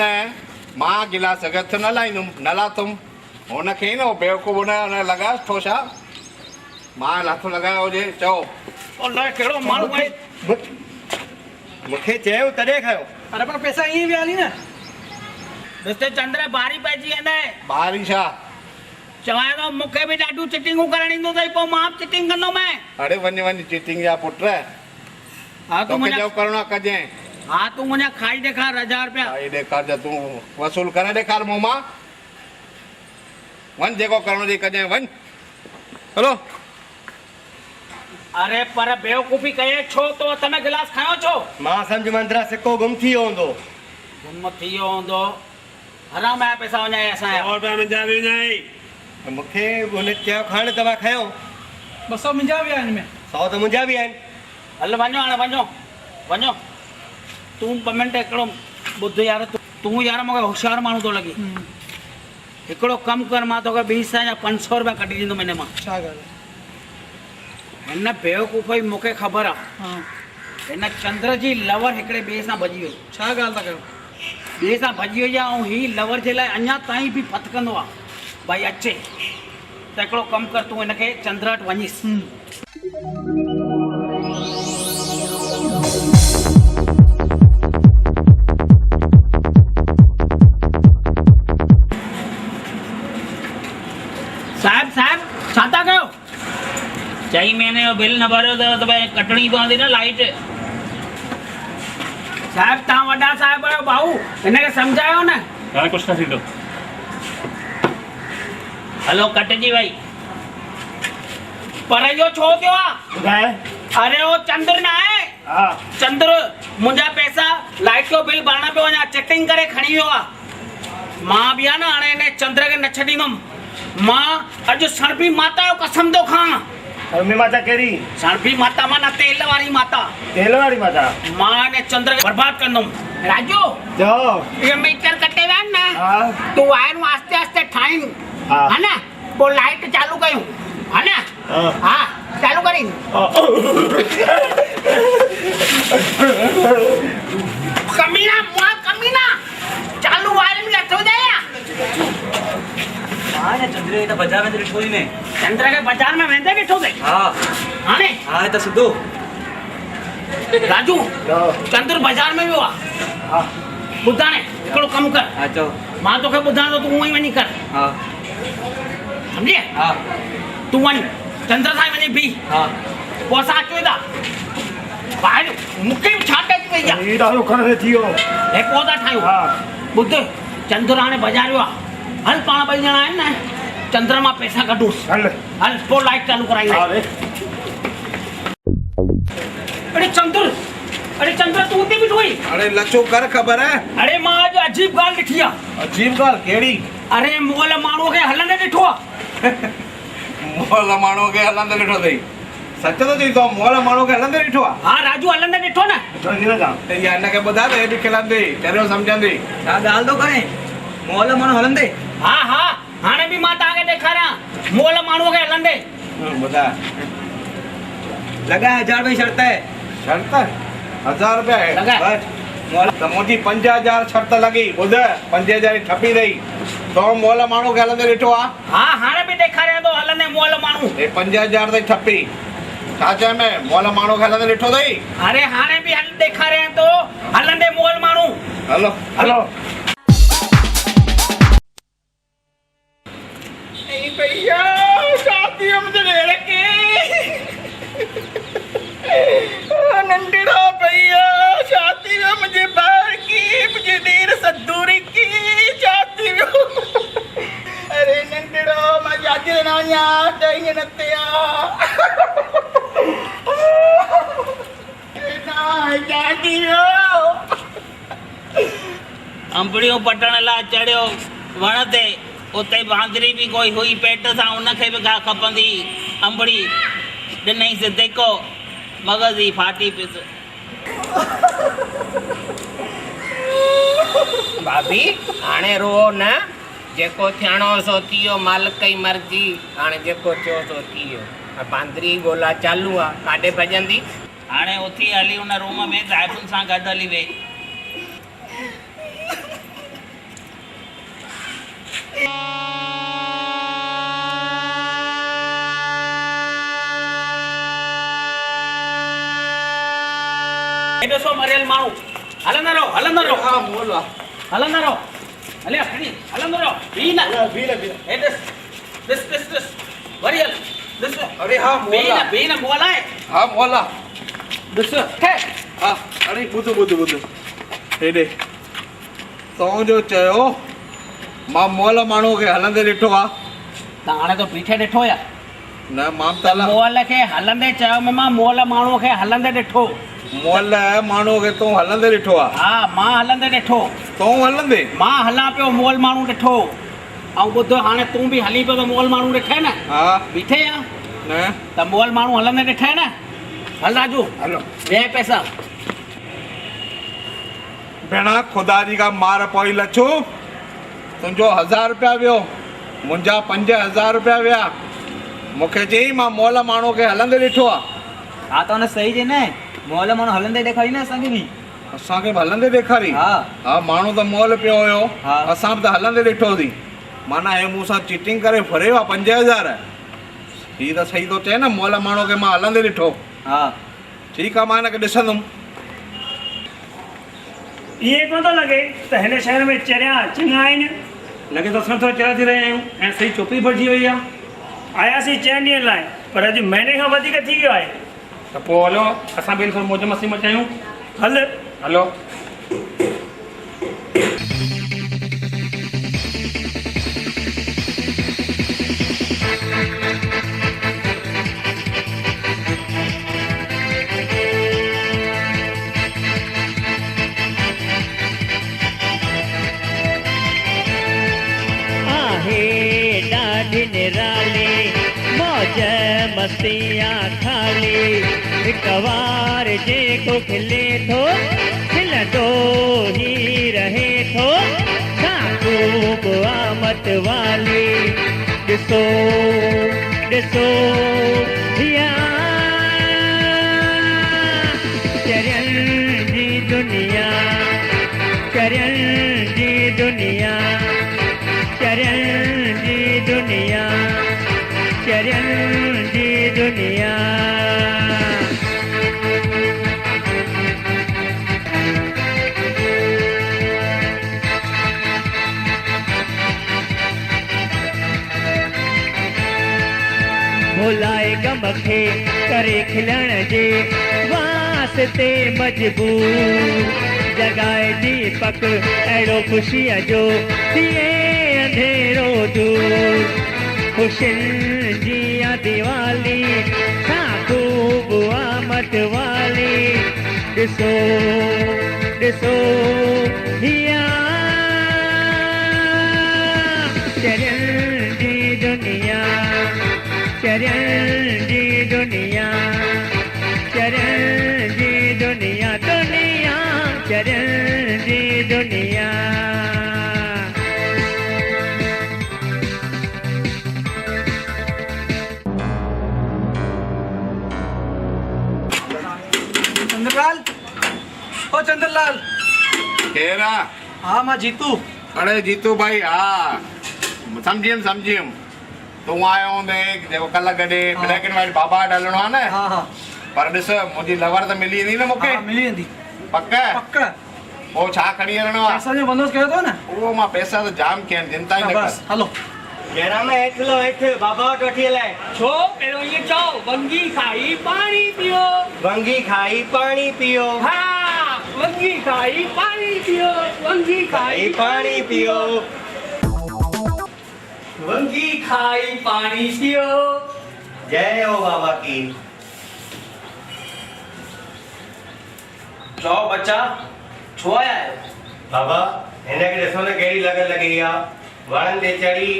मां गिलास खे हथु न लाहींदुमि न लाथुमि। हुनखे ई न बेवकूफ़ हुन लॻायोसि ठोशा। मां हथु लॻायो हुजे चओ। अल्लाह कहिड़ो माण्हू आहे मूंखे चयो तॾहिं खायो अरे पर पैसा ईअं विया हली न मिस्टर चंद्र बारी पइजी वेंदे बारिश आ चवां थो मूंखे बि ॾाढियूं चिटिंगूं करण ईंदो अथई पोइ मां बि चिटिंग कंदोमांइ अरे वञ चिटिंग जा पुट हा तूं तोखे मुंहिंजा जो करणो आहे कजांइ हा तूं मुंहिंजा खाई ॾेखार 1000 रुपया भाई ॾेखार जा तूं वसूल करे ॾेखार मूं मां वञ जेको करणो अथई कजांइ वञ हलो अरे पर बेवकूफ़ी कये छो तो हथ में गिलास खयो छो मां सम्झ मंदिरा सिक्को गुम थी वियो हूंदो गुम थी वियो हूंदो हराम जा पैसा वञाए असांजा 100 रुपया मुंहिंजा बि विञाई मूंखे उन चयो खण तव्हां खयो 200 मुंहिंजा बि आहिनि में 100 त मुंहिंजा बि आहिनि हल वञो हाणे वञो तूं 2 मिंट हिकिड़ो ॿुध यार तूं यार मूंखे होशियारु माण्हू थो लॻे हिकिड़ो कमु कर मां तोखे 20 या 500 रुपया कढी ॾींदुमि हिन मां छा ॻाल्हि हिन बेवकूफ़ जी मूंखे ख़बर आहे हिन चंद्र जी लवर हिकिड़े ॿिए सां भॼी वई छा ॻाल्हि था कयो ॿिए सां भॼी वई आहे ऐं हीअ लवर जे लाइ अञा ताईं बि फतकंदो आहे भाई अचे त हिकिड़ो कमु कर तूं हिनखे चंद्र वटि वञीस साहिब छा था कयो 4 महीने जो बिल न भरियो त भाई कटणी पवंदी न लाइट साहिब तव्हां वॾा साहिब आहियो भाऊ हिनखे सम्झायो न हाणे कुझु न थींदो हलो कटजी वई पर इहो छो थियो आहे अरे वो चंद्र न आहे चंद्र मुंहिंजा पैसा लाइट जो बिल भरणु पियो वञा चिटिंग करे खणी वियो आहे मां बि आहे न हाणे हिन चंद्र खे न छॾींदुमि मां अॼु सणपी माता जो कसम थो खां सणपी माता कहिड़ी सणपी माता माना तेल वारी माता मां हिन चंद्र खे बर्बाद कंदुमि राजू ये मीटर कटे विया आहिनि न तूं वायरूं आस्ते आस्ते ठाहिनि हा न पोइ लाइट चालू कयूं हा न हा चालू करी कमीना चालू वायरनि खे हथो ॾिया चंद्र त बाज़ार में ॾिठो ई ने चंद्र खे बाज़ार में वेंदे ॾिठो अथई हाणे त सिधो राजू चंद्र बाज़ार में वियो आहे ॿुधाणे हिकिड़ो कमु कर मां तोखे ॿुधायां थो तूं हूअं ई वञी कर सम्झी तूं वञ चंद्र सां वञी बीह पोइ असां अचूं था भाई मूंखे बि छा टच पई आहे हे पोइ था ठाहियूं ॿुध चंद्र हाणे बाज़ार वियो आहे हल पाण 2 ॼणा आहिनि न चंद्र मां पैसा कढूंसि हल पोइ लाइट चालू कराईंदा अरे चंद्र तू उते बीठो हुई अरे लचो कर ख़बर है अरे मां अॼु अजीब ॻाल्हि ॾिठी आहे अजीब ॻाल्हि कहिड़ी अरे मोल माण्हूअ खे हलंदे ॾिठो आहे मोल माण्हूअ खे हलंदे ॾिठो अथई सच थो चई तो मोल माण्हूअ खे हलंदे ॾिठो आहे हा राजू हलंदे ॾिठो न त या हिनखे ॿुधाए त हे बि खिलंदे पहिरियों सम्झंदे छा ॻाल्हि थो करे मोल माण्हू हलंदे हा हाणे बि मां तव्हांखे ॾेखारियां मोल माण्हूअ खे हलंदे ॿुधाए लॻा 1000 रुपया शर्त है शर्त 1000 रुपया है लॻाए त मुंहिंजी 5000 शर्त लॻी ॿुध 5000 ठपी रही तो मोल माण्हू खे हलंदे ॾिठो आहे हा हाणे बि ॾेखारियां थो हलंदे मोल माण्हू हे 5000 ताईं ठपी छा चए में मोल माण्हू खे हलंदे ॾिठो अथई अरे हाणे बि हल ॾेखारियां थो हलंदे मोल माण्हू हलो भैया शादी मुझे लड़के नंदिड़ा भैया शादी में मुझे बाहर की मुझे देर सदूरी की शादी में अरे नंदिड़ा मैं शादी ना यार चाहिए नत्या ना शादी अंबड़ियों पटण लाइ चढ़ियो वण ते उते बांदरी बि कोई हुई पेट सां उनखे बि का खपंदी अंबड़ी ॾिनईंसि धिको मग़ज़ ई फाटी पियुसि भाभी हाणे रो न जेको थियणो सो थी वियो मालिक जी मर्ज़ी हाणे जेको थियो सो थी वियो बांदरी ॻोल्हा चालू आहे काॾे भॼंदी हाणे उथी हली उन रूम में साहिबुनि सां गॾु हली वई एॾो सो मरियल माण्हू हलंदा रहो हलंदा रहो हा मोला हलंदा रहो हले खड़ी हलंदा रहो बी न ए दिस वरी हल दिस अरे हा मोला बी न मोला है हा मोला दिस है हा अरे ॿुध हेॾे तव्हांजो चयो मां मोल माण्हू खे हलंदे ॾिठो आहे त हाणे तो पीछे ॾिठो या न मां त मोल खे हलंदे चयो में मां मोल माण्हू खे हलंदे ॾिठो मोल माण्हू खे तूं हलंदे ॾिठो आहे हा मां हलंदे ॾिठो तूं हलंदे मां हलां पियो मोल माण्हू ॾिठो ऐं ॿुध हाणे तूं बि हली पियो त मोल माण्हू ॾिठे न हा बीठे या न त मोल माण्हू हलंदे ॾिठे न हल राजू हलो वे पैसा भेणा ख़ुदा जी का मार पई लछो तुंहिंजो 1000 रुपया वियो मुंहिंजा 5000 रुपया विया मूंखे चई मां मोल माण्हू खे हलंदे ॾिठो आहे हा त हुन सही जे न मोल माण्हू हलंदे ॾेखारी न असांखे बि असांखे बि हलंदे ॾेखारी हा माण्हू त मोल पियो हुयो असां बि त हलंदे ॾिठोसीं माना हे मूंसां चीटिंग करे फरियो आहे 5000 हीअ त सही थो चए न मोल माण्हू खे मां हलंदे ॾिठो हा ठीकु आहे मां हिनखे ॾिसंदुमि ईअं कोन थो लॻे त हिन शहर में चरिया चङा आहिनि लॻे थो असां थोरा चरिया थी रहिया आहियूं ऐं सही चोपड़ी भरिजी वई आहे आयासीं 4 ॾींहंनि लाइ पर अॼु महीने खां वधीक थी वियो आहे त पोइ हलो असां ॿिनि थोरो मौज मस्ती मचायूं हलो निराली मौज मस्तियाँ खाली हिक बार जेको खिले थो खिलंदो ही रहे थो खूब आमत वाली ॾिसो ॾिसो हिया चरियनि जी दुनिया चरियनि जी दुनिया चरियनि जी दुनिया चरियनि जी दुनिया भुलाए गम खे करे खिलण जे वास्ते मजबूर जगाए दीपक अहिड़ो ख़ुशीअ जो थिए अंधेरो दूर खुशियुनि जी दिवाली छा खूब आमद वाली ॾिसो ॾिसो हिया चरियनि जी दुनिया चरियनि जी दुनिया चरियनि जी दुनिया दुनिया चरियनि जी दुनिया चंद्रलाल ओ चंद्रलाल केरा हाँ मां जीतू अरे जीतू भाई हाँ समझियम तूं आयो हूंदे जेको कल्ह गॾे ब्लैक एंड वाइट बाबा वटि हलणो आहे न हाँ हाँ पर ॾिस मुंहिंजी लवर त मिली वेंदी न मूंखे मिली वेंदी पक पोइ छा खणी हलणो आहे पैसा जो बंदोबस्त कयो अथव न उहो मां पैसा त जाम कया आहिनि चिंता ई न बस कर हलो जयराम हेठि लो हेठि बाबा वटि वठी हलाए छो पहिरियों इहे चओ वंगी खाई पाणी पियो वंगी खाई पाणी पियो हा वंगी खाई पाणी पियो वंगी खाई पाणी पियो वंगी खाई पाणी पियो जय हो बाबा की चओ बच्चा छो आया आहियो बाबा हिनखे ॾिसो न कहिड़ी लॻ लॻी आहे वणनि ते चढ़ी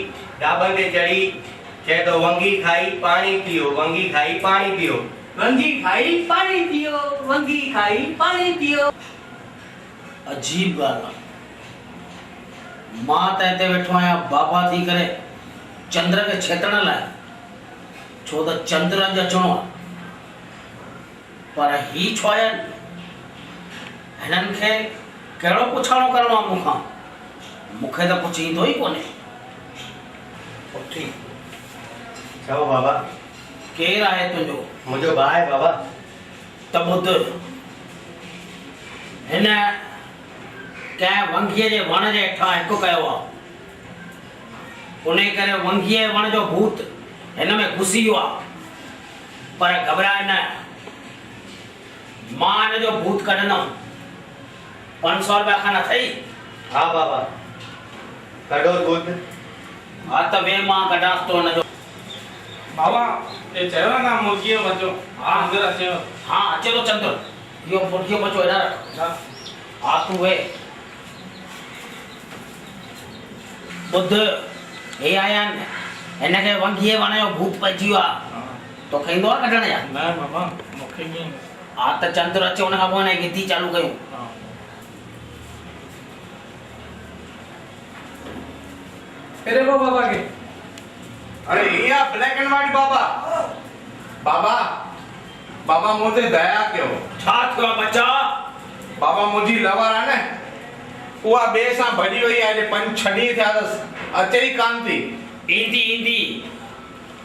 ढाबनि ते चढ़ी चए थो वंगी खाई पाणी पियो वंगी खाई पाणी पियो वंगी खाई पाणी पियो वंगी खाई पाणी पियो अजीब ॻाल्हि आहे मां त हिते वेठो आहियां बाबा थी करे चंद्र खे छेतण लाइ छो त चंद्रनि जो अचिणो आहे पर ही छो आया हिननि खे कहिड़ो पुछाणो करिणो आहे मूंखां मूंखे त कुझु ईंदो ई कोन्हे उथी चओ बाबा केरु आहे तुंहिंजो मुंहिंजो भाउ आहे बाबा त ॿुध हिन कंहिं वंगीअ जे वण जे हेठां हिकु कयो आहे, उन करे वंगीअ जे वण जो भूत हिन में घुसी वियो आहे। पर घबराए न, मां हिन जो भूत कढंदुमि। 500 रुपया खां न अथई? हा बाबा, कढो भूत। हा त वे मां कढांसि थो हिन जो। बाबा ये चयो ना मुर्गी बचो। हाँ अंदर अचो। हाँ अचे थो चंद्र, इहो मुर्गी बचो हेॾा रख। हा तूं वे ॿुध, हे आया आहिनि, हिनखे वंगीअ वण जो भूत पइजी वियो आहे। तोखे ईंदो आहे कढण या? न बाबा मूंखे कीअं? हा त चंद्र अचे, हुन खां पोइ हिन गिद्दी चालू कयूं। अरे वो बाबा के अरे ये ब्लैक एंड व्हाइट बाबा। बाबा बाबा मुझे दया कयो। छा थियो बच्चा? बाबा मुंहिंजी लवर आहे न, उहा ॿिए सां भॼी वई आहे। 5-6 ॾींहं थिया अथसि, अचे ई कान थी। ईंदी ईंदी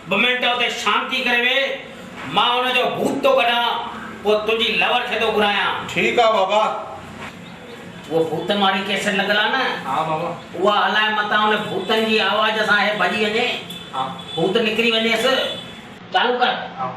2 मिंट उते शांति करे वे, मां हुनजो भूत थो कढां, पोइ तुंहिंजी लवर खे थो घुरायां। ठीकु आहे बाबा। वो भूत मारी कैसे लगला ना? हाँ बाबा। वो हलाए मता उन भूतन जी आवाज सां हे भॼी वञे। हाँ भूत निकरी वञेसि। चालू कर। हाँ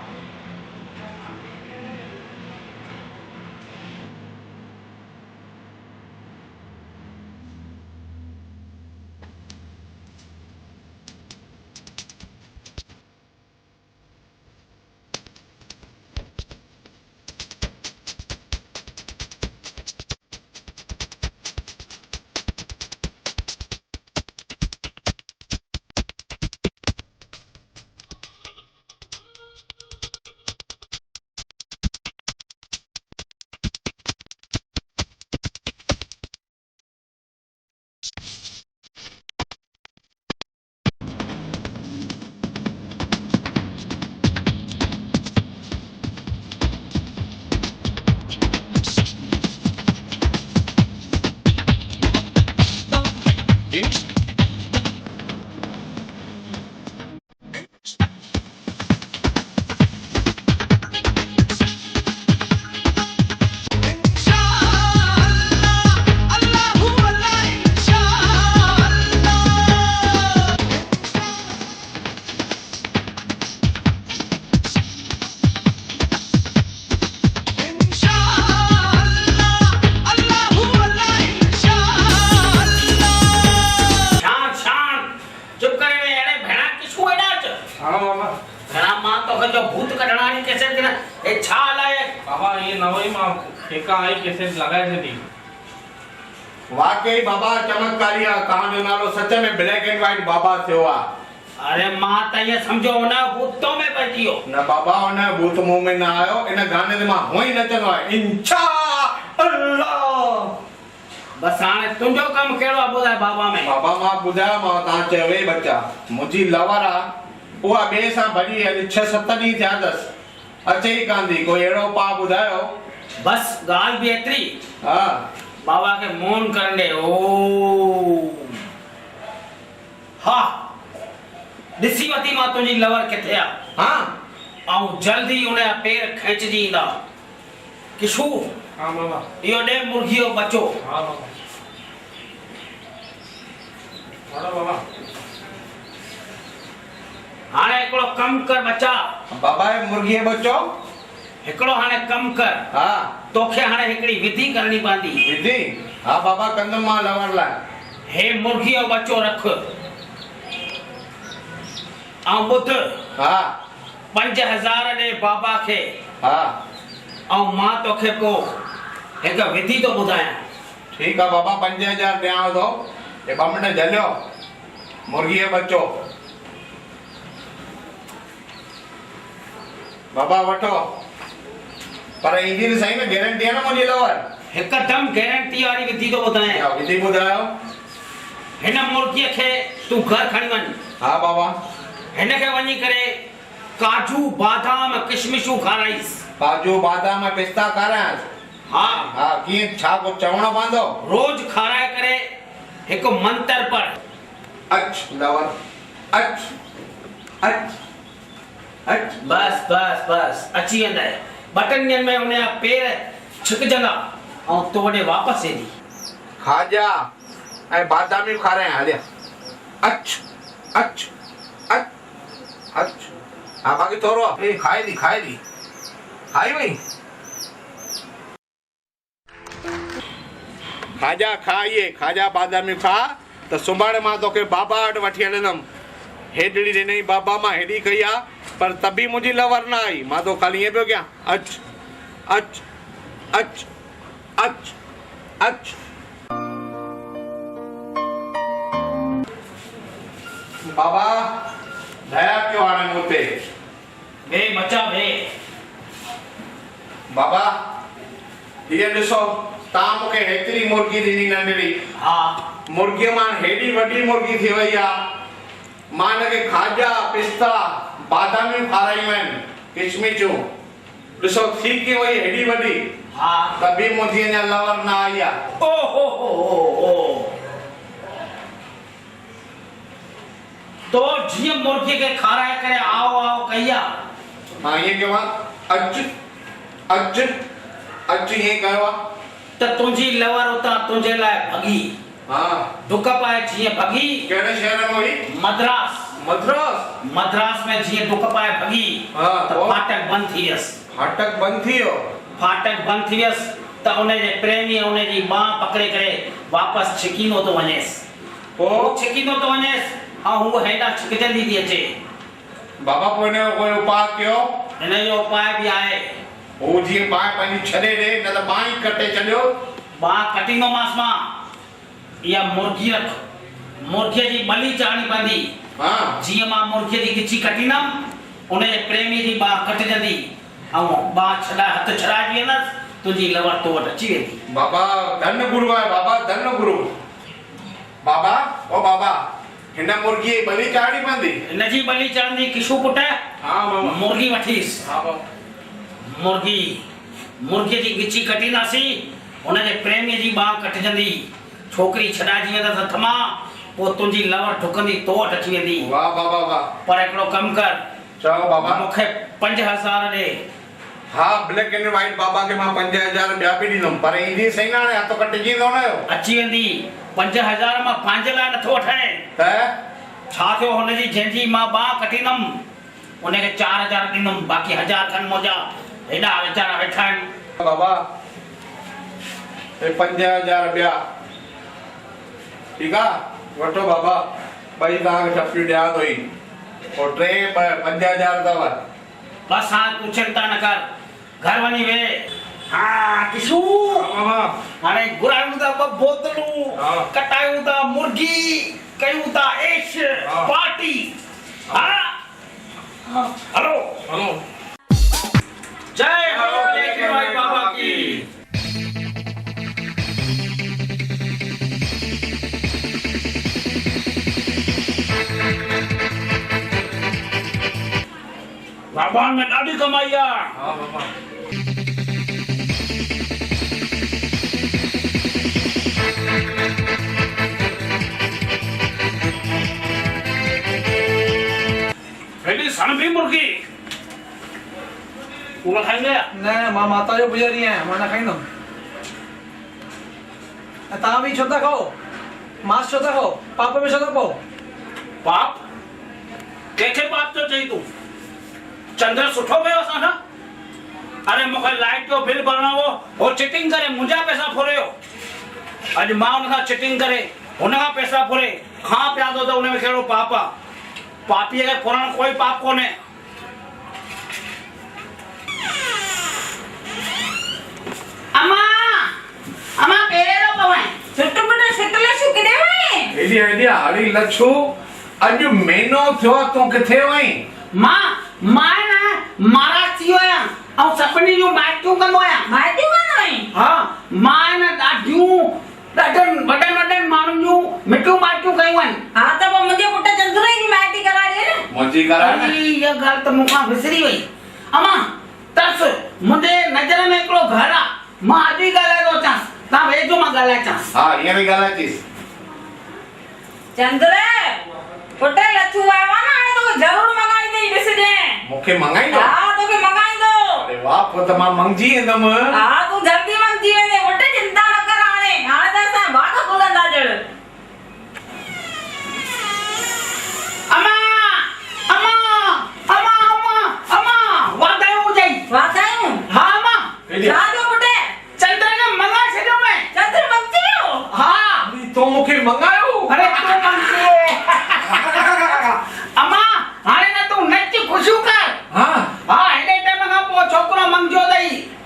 वाकई बाबा चमत्कारी आहे। तव्हांजो नालो सच में ब्लैक एंड व्हाइट बाबा थियो आहे। अरे मां त ये समझो हुन भूत में पइजी वियो। न बाबा हुन भूत मुंह में न आयो। इन गाने ते मां हुअं ई नचंदो आहियां, इंशा अल्लाह। बस हाणे तुंहिंजो कमु कहिड़ो आहे ॿुधाए बाबा में? बाबा मां ॿुधायोमांव, तव्हां चयो बच्चा मुंहिंजी लवर आहे, उहा ॿिए सां भॼी अॼु 6-7 ॾींहं थिया अथसि, अचे ई कान थी। कोई अहिड़ो पा ॿुधायो। बस ॻाल्हि बि एतिरी। हा बाबा के मौन कर दे। ओ हा ॾिसी वती मां तुंहिंजी लवर किथे आहे। हाँ ऐं जल्दी उनजा पेर खिंचजी ईंदा। किशू हाँ बाबा। इहो ॾे मुर्गी जो बचो। हाँ बाबा। हलो बाबा। हाणे हिकिड़ो कमु कर बच्चा। बाबा मुर्गी जो बचो हिकिड़ो हाणे कमु कर। हा तोखे हाणे हिकिड़ी विधि करणी पवंदी। विधि? हा बाबा कंदुमि मां लवर लाइ। हे मुर्गी जो बचो रख ऐं ॿुध। हा 5000 ॾे बाबा खे। हा ऐं मां तोखे को हिकु विधि थो ॿुधायां। ठीकु आहे बाबा 5000 ॾियांव थो। हे 2 मिंट झलियो। मुर्गी जो बचो बाबा वठो। पर ईंदी त सही न, गारंटी आहे न मुंहिंजी लवर? हिकदमि गारंटी वारी विधि थो ॿुधायां। विधि ॿुधायो। हिन मुर्गीअ खे तूं घर खणी वञ। हा बाबा। हिनखे वञी करे काजू बादाम किशमिशूं खाराइस। काजू बादाम पिस्ता खारायांसि? हा हा कीअं, छा कुझु चवणो पवंदो? रोज खाराए करे हिकु मंत्र पढ़। अच लवर अच अच अच। बस बस बस अची वेंदा। 2 ॾींहंनि में उनजा पेर छिकजंदा। और तो वडे वापस एदी खाजा ऐं बादामियूं खारायां हलिया अच अच अच अच हा बाक़ी थोरो ए खाए दी खाई वई खाजा खाइए खाजा बादामियूं खा त सुभाणे मां तोखे बाबा वटि वठी हलंदुमि हेॾड़ी ॾिनई बाबा मां हेॾी कई आहे पर तबी मुंहिंजी लवर न आई मां तो ख़ाली ईअं पियो कयां अच अच अच अच अच बाबा दया क्यों हाणे मूं ते वे बच्चा वे बाबा हीअ ॾिसो तव्हां मूंखे हेतिरी मुर्गी ॾिनी नंढड़ी हा मुर्गीअ मां हेॾी वॾी मुर्गी थी वई आहे मां हिनखे खाजा पिस्ता बादामियूं खारायूं आहिनि किशमिशूं ॾिसो थी कीअं वई हेॾी वॾी हा तभी मुंहिंजी अञा लवर न आई आहे ओ हो हो तो जीअं मुर्गी खे खाराए करे आओ आओ कई आहे मां ईअं कयो आहे अच अच अच ईअं कयो आहे त तुंहिंजी लवर उतां तुंहिंजे लाइ भॻी हा डुक पाए जीअं भॻी कहिड़े शहर में हुई मद्रास मद्रास में जीअं डुक पाए भॻी हा त फाटक बंदि थी वियसि फाटक बंदि थी वियो फाटक बंदि थी वियसि त उनजे प्रेमी उनजी बांह पकड़े करे वापसि छिकींदो थो वञेसि पोइ छिकींदो थो वञेसि ऐं हूअ हेॾा छिकजंदी थी अचे बाबा पोइ हिनजो कोई उपाय कयो हिन जो उपाय बि आहे हू जीअं बांह पंहिंजी छॾे ॾे न त बांह ई कटे छॾियो बांह कटींदोमांसि मां इहा मुर्गी रख मुर्गीअ जी बलि चाढ़णी पवंदी हा जीअं मां मुर्गीअ जी गिची कटींदमि उनजे प्रेमी जी बांह कटजंदी ऐं बांह छॾाए हथ छॾाइजी वेंदसि तुंहिंजी लवर तो वटि अची वेंदी बाबा धन गुरु आहे बाबा धन गुरु बाबा ओ बाबा हिन मुर्गी जी बलि चाढ़णी पवंदी हिनजी बलि चढ़ंदी किशू पुट हा बाबा मुर्गी वठीसि हा बाबा मुर्गीअ जी गिची कटींदासीं हुनजे प्रेमीअ जी बांह कटजंदी छोकिरी छॾाइजी वेंदसि हथ मां पोइ तुंहिंजी लवर ढुकंदी तो वटि अची वेंदी वाह बाबा वाह पर हिकिड़ो कमु कर चओ बाबा मूंखे 5000 ॾे हा ब्लैक एंड व्हाइट बाबा खे मां 5000 ॿिया बि ॾींदुमि पर ईंदी सही न हाणे हथ कटिजी वेंदो न अची वेंदी 5000 मां पंहिंजे लाइ नथो वठां त छा थियो हुनजी जंहिंजी मां बांह कटींदुमि उनखे 4000 ॾींदुमि बाक़ी 1000 खनि मुंहिंजा हेॾा वीचारा वेठा आहिनि बाबा हे 5000 ॿिया ठीकु आहे वठो बाबा ॿई तव्हांखे ठपियूं ॾियां थो ई पोइ 5000 अथव बस हाणे तूं चिंता न कर घर वञी वे हा किशू हाणे घुरायूं था 2 बोतलूं कटायूं था मुर्गी कयूं था ऐश पार्टी हा हलो हलो जय हो ब्लैक एंड व्हाइट बाबा की भगवान में ॾाढी कमाई आहे हा बाबा हेॾी सणबी मुर्गी तूं न खाईंदे न मां माता जो पुजारी आहियां मां न खाईंदुमि ऐं तव्हां बि छो था खाओ मांस छो था खाओ पाप में छो था पाओ पाप कंहिंखे पाप थो चई तूं चंद्र सुठो पियो असां खां अरे मूंखे लाइट जो बिल भरणो हो चिटिंग करे मुंहिंजा पैसा फुरियो अॼु मां हुन खां चिटिंग करे हुन खां पैसा फुरे खां पिया थो त हुन में कहिड़ो पाप आहे पापीअ खे फुरण कोई पाप कोन्हे अम्मा अम्मा पेरेरो पवाए चुटपुट सिटले सुकड़े में हेॾी हाड़ी लच्छू अॼु महीनो थियो तूं किथे वहीं मां न महाराज थी वियो आहियां ऐं सभिनी जूं माइटियूं कंदो आहियां माइटियूं कंदो आहीं हा मां न ॾाढियूं वॾनि माण्हुनि जूं मिठियूं माइटियूं कयूं आहिनि हा त पोइ मुंहिंजे पुट चंद्र जी माइटी कराड़ी न मुंहिंजी कराए न इहा ॻाल्हि त मूंखां विसरी वई अम्मा तर्स मुंहिंजे नज़र में हिकिड़ो घर आहे मां अॼु ई ॻाल्हाए थो अचांसि तव्हां वेझो मां ॻाल्हाए अचांसि हा हीअं बि ॻाल्हाइसीं चंद्र पुट लच्छू आयो आहे न हाणे तोखे ज़रूर मंगाईंदे ॾिसजे मूंखे मंगाईंदो हा तोखे मंगाईंदो अरे वाह पोइ त मां मंगजी वेंदुमि हा तूं जल्दी मंगजी वेंदे पुट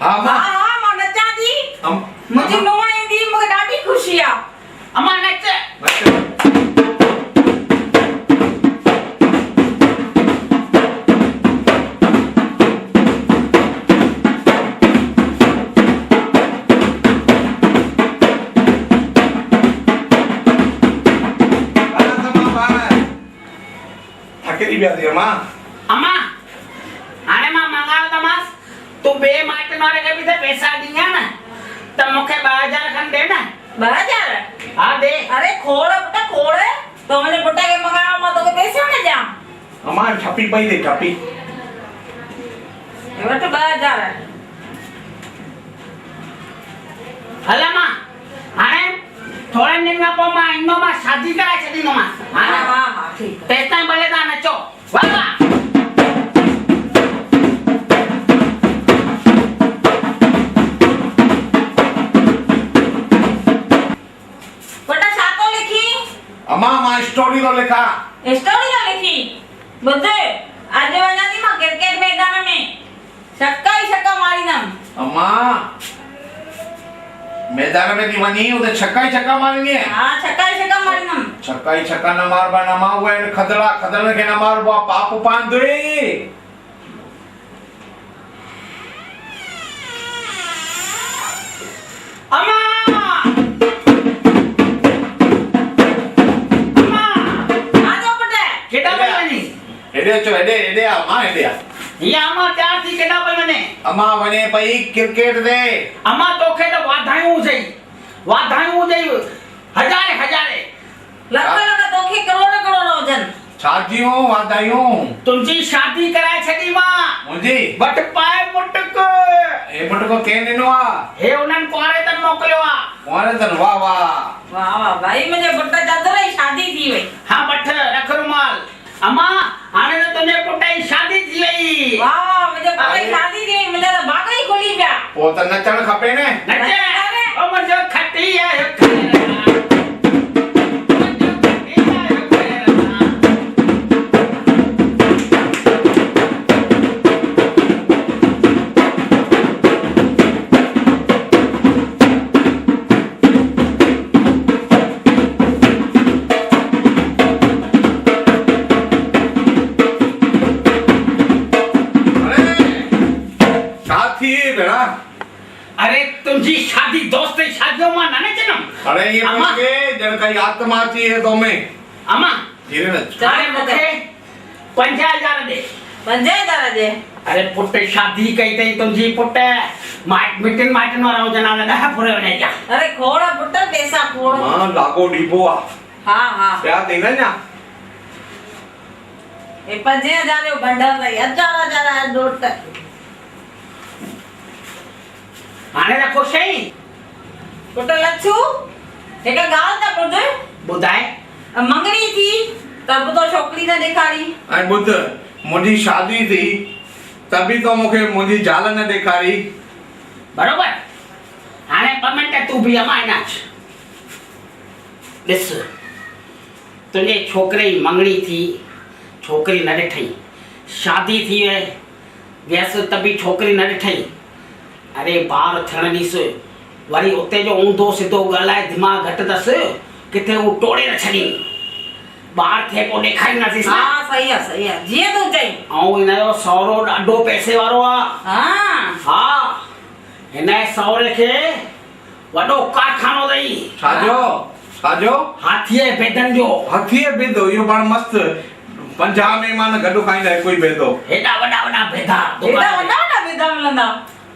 हाँ मां हाँ मां नचा थी हम मुझे नोआ ईंदी मूंखे ॾाढी ख़ुशी आहे अम्मा नच थकेली पिया थी मां अम्मा हाणे मां मंगायो तमास तू बे माइटनि वारे खे बि त पैसा ॾींदा न त मूंखे 2000 खनि ॾे न 2000 हा दे अरे खोड़ पुट खोड़ तो मुंहिंजे पुट खे मंगायो मां तोखे पैसा न ॾियां अम्मा छपी पई दे छपी हे वटि 2000 हल अम्मा हाणे थोड़े ॾींहंनि खां पोइ मां ईंदोमांसि शादी कराए छॾींदोमांसि हा हा हा ठीकु तेसि ताईं भले तव्हां नचो वाह वाह पुट छा तो लिखी अम्मा मां स्टोरी तो लिखा स्टोरी न लिखी ॿुध अॼु वञा थी मां क्रिकेट मैदान में छक्का ई छक्का मारींदमि अम्मा मैदान में थी वञी उते छक्का ई छक्का मारणी है हा छक्का ई छक्का मारींदमि छक्का ई छक्का न मारबा न मां उहे खदड़ा खदड़न खे न मारबो आहे, पाप पांदे अम्मा आ जाओ पुट केॾा पई वञी हेॾे अचो हेॾे आ मां हेॾे आ हीअ अम्मा तयार थी केॾा पई वञे अम्मा वञे पई क्रिकेट ते अम्मा तोखे त वाधायूं हुजई हज़ारे हज़ारे लख लख तोखे करोड़ करोड़ हुजनि छाजियूं वाधायूं तुंहिंजी शादी कराए छॾी मां मुंहिंजी वट पाए मुटक हे पुटको कें ॾिनो आहे हे उन्हनि कुंवारे तन मोकिलियो आहे कुंवारे तन वाह वाह वाह वाह भाई मुंहिंजे पुट चंदर जी शादी थी वई हाँ वठ रख रुमाल अम्मा हाणे त तुंहिंजे पुट जी शादी थी वई वाह वाह मुंहिंजे पुट जी शादी थी वई मुंहिंजा त भाग ई खुली पिया पोइ त नचण खपे न नचे ओ मुंहिंजो खटी आहे अरे तुझी शादी दोस्त की शादियों में ना नचनम अरे ये मुझे जन का आत्मा आती है तो मैं अम्मा धीरे नच अरे मुझे 5000 दे 5000 दे अरे पुट शादी कई तई तुझी पुट मिटन वाला हो जना ना पूरे होने जा अरे खोड़ा पुट पैसा खोड़ मां लागो डीबो आ हां हां क्या देना ना ए 5000 जो बंडल नहीं 1000 नोट हाणे रखो सही पुट लच्छू एक गाल ता ॿुध बुधाए मंगणी थी तब तो छोकरी ने ॾेखारी ऐं ॿुध मुंहिंजी शादी थी तभी तो मूंखे मुंहिंजी ज़ाल न ॾेखारी बरोबर हाणे 2 मिंट तू भी अम्मा नाच ॾिस तुंहिंजे छोकिरे जी मंगणी थी छोकिरी न ॾिठई शादी थी वई वियसि त बि छोकिरी न ॾिठई अरे बार थियण ॾिस वरी उते जो ऊंधो सिधो ॻाल्हाए दिमाग़ घटि अथसि किथे हू टोड़े न छॾी ॿार थे पोइ ॾेखारींदासीं हां सही आहे जीअं तूं चई ऐं हिनजो सहुरो ॾाढो पैसे वारो आहे हां हा हिन जे सहुरे खे वॾो कारखानो अथई छाजो हाथीअ बेदनि जो हथीअ बेदो इहो पाण मस्त 50 महिमान गॾु खाईंदा आहिनि कोई बेदो हेॾा वॾा बेदा हेॾा वॾा बेदा मिलंदा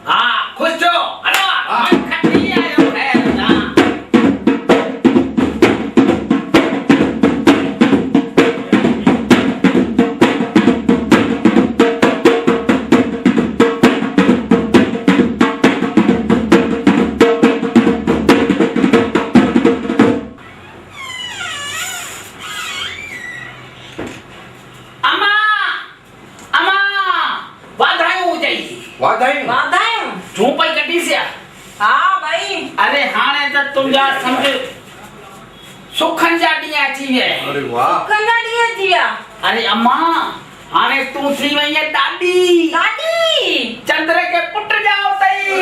हा ख़ुशि जो हलो मन खटी आयो खैर ना वाधायूं तूं पई कटी सिया हां भाई अरे हाणे त तुंहिंजा समझ सुखन जा ॾींहं अची विया अरे वाह सुखन जा ॾींहं अची विया अरे अम्मा हाणे तूं थी वई है ॾाॾी ॾाॾी चंद्र के पुट जाओ तई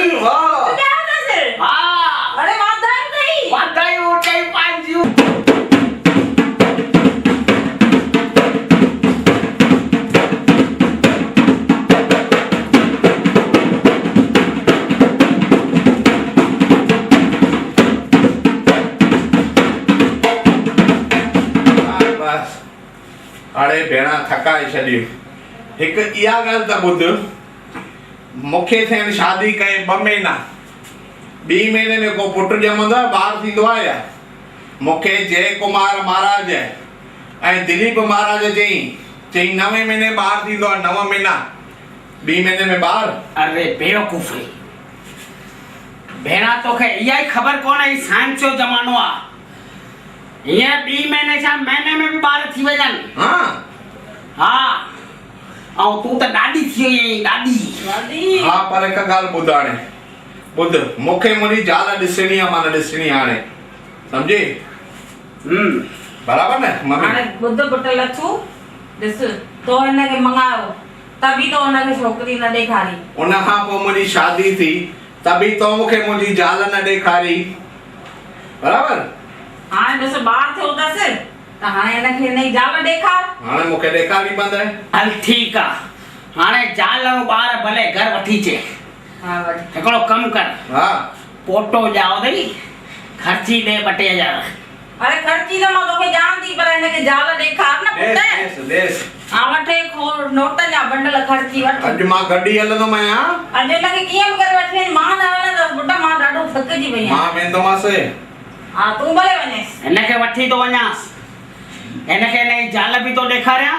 हाणे भेणा थकाए छॾियो। हिकु इहा ॻाल्हि त ॿुध, मूंखे थियनि शादी कए 2 महीना, 2 महीने में को पुटु ॼमंदो आहे, ॿार थींदो आहे या? मूंखे जय कुमार महाराज ऐं दिलीप महाराज चई 9 महीने ॿार थींदो आहे, 9 महीना 2 महीने में ॿार। अरे बेवकूफ़ भेणा, तोखे इहा ई ख़बर कोन आहे साइंस जो ज़मानो आहे। हीअं 2 महीने छा महीने में बि ॿार थी वञनि। हा ऐं तूं त ॾाढी थी वई आहीं, ॾाढी। हा पर हिकु ॻाल्हि ॿुध, हाणे ॿुध, मूंखे मुंहिंजी ज़ाल ॾिसणी आहे, माना ॾिसणी हाणे, सम्झी? बराबर न मम्मी? हाणे ॿुध पुट लच्छू, ॾिस तो हिनखे मंगायो तभी तो हुनखे छोकिरी न ॾेखारी। उन खां पोइ मुंहिंजी शादी थी तभी तो मूंखे मुंहिंजी ज़ाल न ॾेखारी, बराबर? हाणे ॾिस ॿार थियो अथसि त हाणे हिनखे हिनजी ज़ाल ॾेखार। हाणे मूंखे ॾेखारी पवंदे। हल ठीकु आहे, हाणे ज़ाल ऐं ॿार भले घर वठी अचे। हा वठी। हिकिड़ो कमु कर, हा पोटो ॼाओ अथई, ख़र्ची ॾे 2-3 हज़ार। अरे ख़र्ची त मां तोखे ॼाण थी, पर हिनखे ज़ाल ॾेखार न पुट। हा वठे नोट जा बंडल ख़र्ची वठ। अॼु मां गॾी हलंदुमि आहियां। अॼु हिनखे कीअं बि करे वठी वञ, मां न वञा पुट, मां ॾाढो थकिजी पई आहियां। मां वेंदोमांसि। हा तूं भले वञेसि। हिनखे वठी थो वञासि, हिनखे हिनजी ज़ाल बि थो ॾेखारियां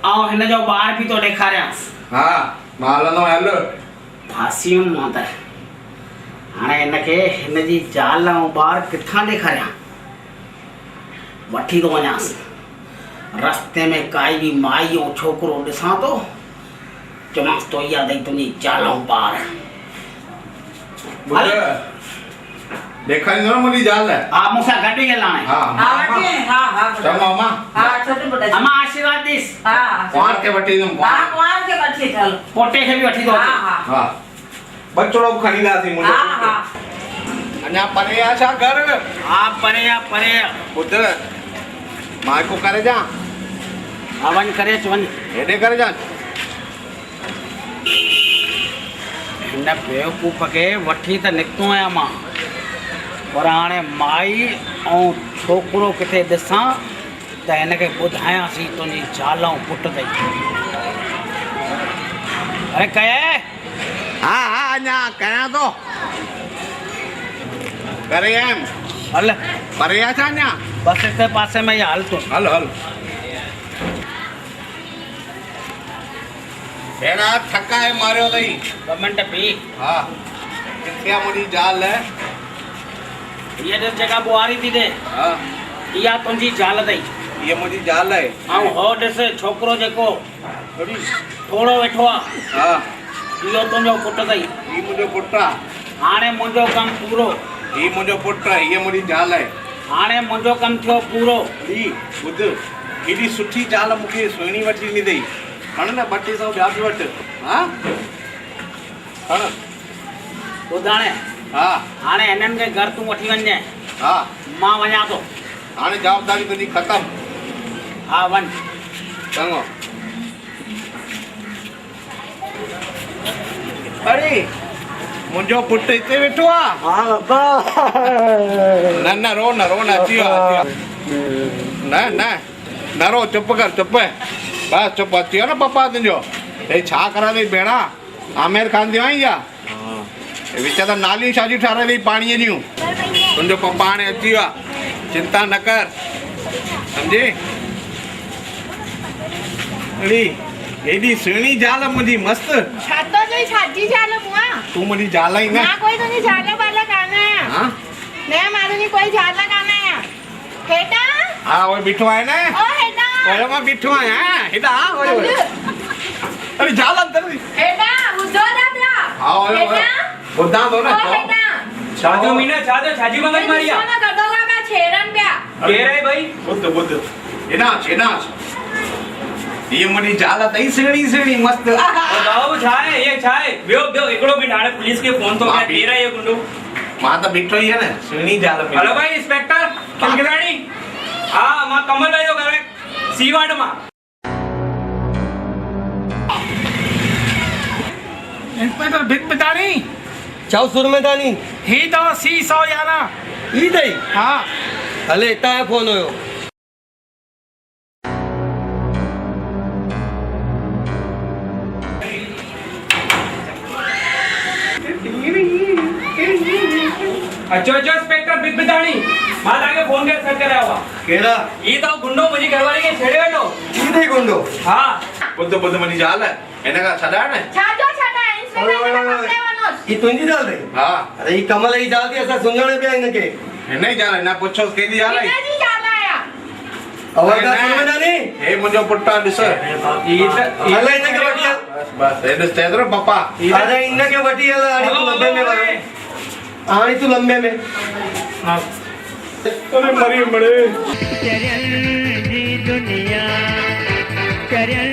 ऐं हिनजो ॿार बि थो ॾेखारियांसि। हा मां हलंदो हल। फासी वियुमि मां त। हाणे हिनखे हिनजी ज़ाल ऐं ॿार किथां ॾेखारियां? वठी थो वञासि, रस्ते में काई बि माई ऐं छोकिरो ॾिसां थो, चवांसि तो इहा अथई तुंहिंजी ज़ाल ऐं ॿार। ॾेखारींदो न मुंहिंजी ज़ाल? हा मूंसां गॾु ई हलणा आहे। हा वठी वञ। हा हा चङो अम्मा। हा छोटे पुट। अम्मा आशीर्वाद ॾिस। हा कुंवार खे वठी ईंदुमि। हा कुंवार खे वठी हल। पोटे खे बि वठी थो हा अचे। हा हा बचड़ो खणींदासीं मुंहिंजो। हा हा अञा परे आहे छा घर? हा परे आहे, परे आहे। ॿुध मां हिकु करे ॾियां? हा वञ करे अच, वञ हेॾे करे ॾियां? हिन बेवकूफ़ खे वठी त निकितो आहियां मां, पर हाणे माई ऐं छोकिरो किथे ॾिसां त हिनखे ॿुधायांसि तुंहिंजी ज़ाल ऐं पुटु अथई। अरे कये? हा हा अञा कयां थो। करे आयुमि। हल परे आहे छा अञा? बसि हिते पासे में ई हल तूं। हल हल। भेणा थकाए मारियो अथई। 2 मिंट पी। हा किथे आहे मुंहिंजी ज़ाल? हीअ ॾिस जेका ॿुहारी थी ॾे, हा इहा तुंहिंजी ज़ाल अथई। इहा मुंहिंजी ज़ाल आहे। ऐं हो ॾिस छोकिरो जेको थोरो वेठो आहे, हा इहो तुंहिंजो पुटु अथई। हीउ मुंहिंजो पुटु आहे। हाणे मुंहिंजो कमु पूरो। हीउ मुंहिंजो पुटु आहे, हीअ मुंहिंजी ज़ाल आहे। हाणे मुंहिंजो कमु थियो पूरो। हीउ ॿुध, हेॾी सुठी ज़ाल मूंखे सुहिणी वठी ॾिनी अथई। खण न 200 ॿिया बि वठि। हा खण। ॿुध हाणे, हा हाणे हिननि खे घर तूं वठी वञे। हा मां वञा थो। हाणे जवाबदारी तुंहिंजी ख़तमु। हा वञ। चङो। अरे मुंहिंजो पुटु हिते वेठो आहे। हा बाबा। न न रो न रो न, अची वियो अची वियो। न न न रो, चुप कर चुप। बस चुप, अची वियो न पप्पा तुंहिंजो। हे छा करा अथई भेणा? आमिर खान थियो आई छा? विच त नालियूं शादियूं ठाराए अथई पाणीअ जूं। तुंहिंजो पप्पा हाणे अची वियो आहे, चिंता न कर, सम्झी? हेॾी सुहिणी ज़ाल मुंहिंजी मस्तु। छा तो चई छाजी ज़ाल मुआ? तूं मुंहिंजी ज़ाल ई न। ना कोई तुंहिंजी ज़ाल वाला कान आहियां। हाँ? न मां तुंहिंजी कोई ज़ाल कान आहियां। हेॾा? हा उहे बीठो आहे न। ओ हेॾा? ओए मां बीठो आहियां। हेॾा ओए ओए। अरे ज़ाल अंदर। हेॾा ॿुधो था पिया? हा ओए ओए। ॿुधां थो न। ओ हेॾा? छाजो मीना छाजो छाजी मगज मारिया? ॾिसो न गदोगा का छेड़न पिया। केर आहे भाई? ॿुध ॿुध। इनाच इनाच। ये मुंहिंजी ज़ाल अथई सुहिणी सुहिणी मस्तु। बाबू छा आहे? ये छा आहे? ॿियो ॿियो हिकिड़ो मिंट, हाणे पुलिस खे फोन थो कयां। केर आहे इहो गुंडो? मां त बीठो ई आहे न, सुहिणी ज़ाल। हेलो भाई इंस्पेक्टर किलगिराणी। हा मां कमल भाई जो घर आहे सी वार्ड मां। इंस्पेक्टर भित पिताणी। चाउ सुरमेदानी। ही अथव C111। ई अथई? हा हले हितां जो फोन हुयो। अचो अचो इंस्पेक्टर बिदबिदाणी मां तव्हांखे फोन करे सॾु करायो आहे कहिड़ा ई अथव गुंडो मुंहिंजी घरवारी खे छेड़े वेठो सीधे गुंडो हा ॿुध ॿुध मुंहिंजी ज़ाल हिन खां छॾाए न छाजो छाटा इंस्पेक्टर खे पकड़े वञो ई तुंहिंजी ज़ाल अथई हा अरे ई कमल जी ज़ाल थी असां सुञाणे पिया हिनखे हिन जी ज़ाल हिन पुछो कंहिंजी ज़ाल आहे हिनजी ज़ाल आया आवाज़ न सुञाणी हे मुंहिंजो पुटु आहे ॾिस हल हिनखे वठी हल बस बस हे ॾिस चए थो न पप्पा अरे हिनखे वठी हल हाणे तूं लंबे में वञ हाणे तूं लंबे में अरे मरी मरे चरियन जी दुनिया चरियन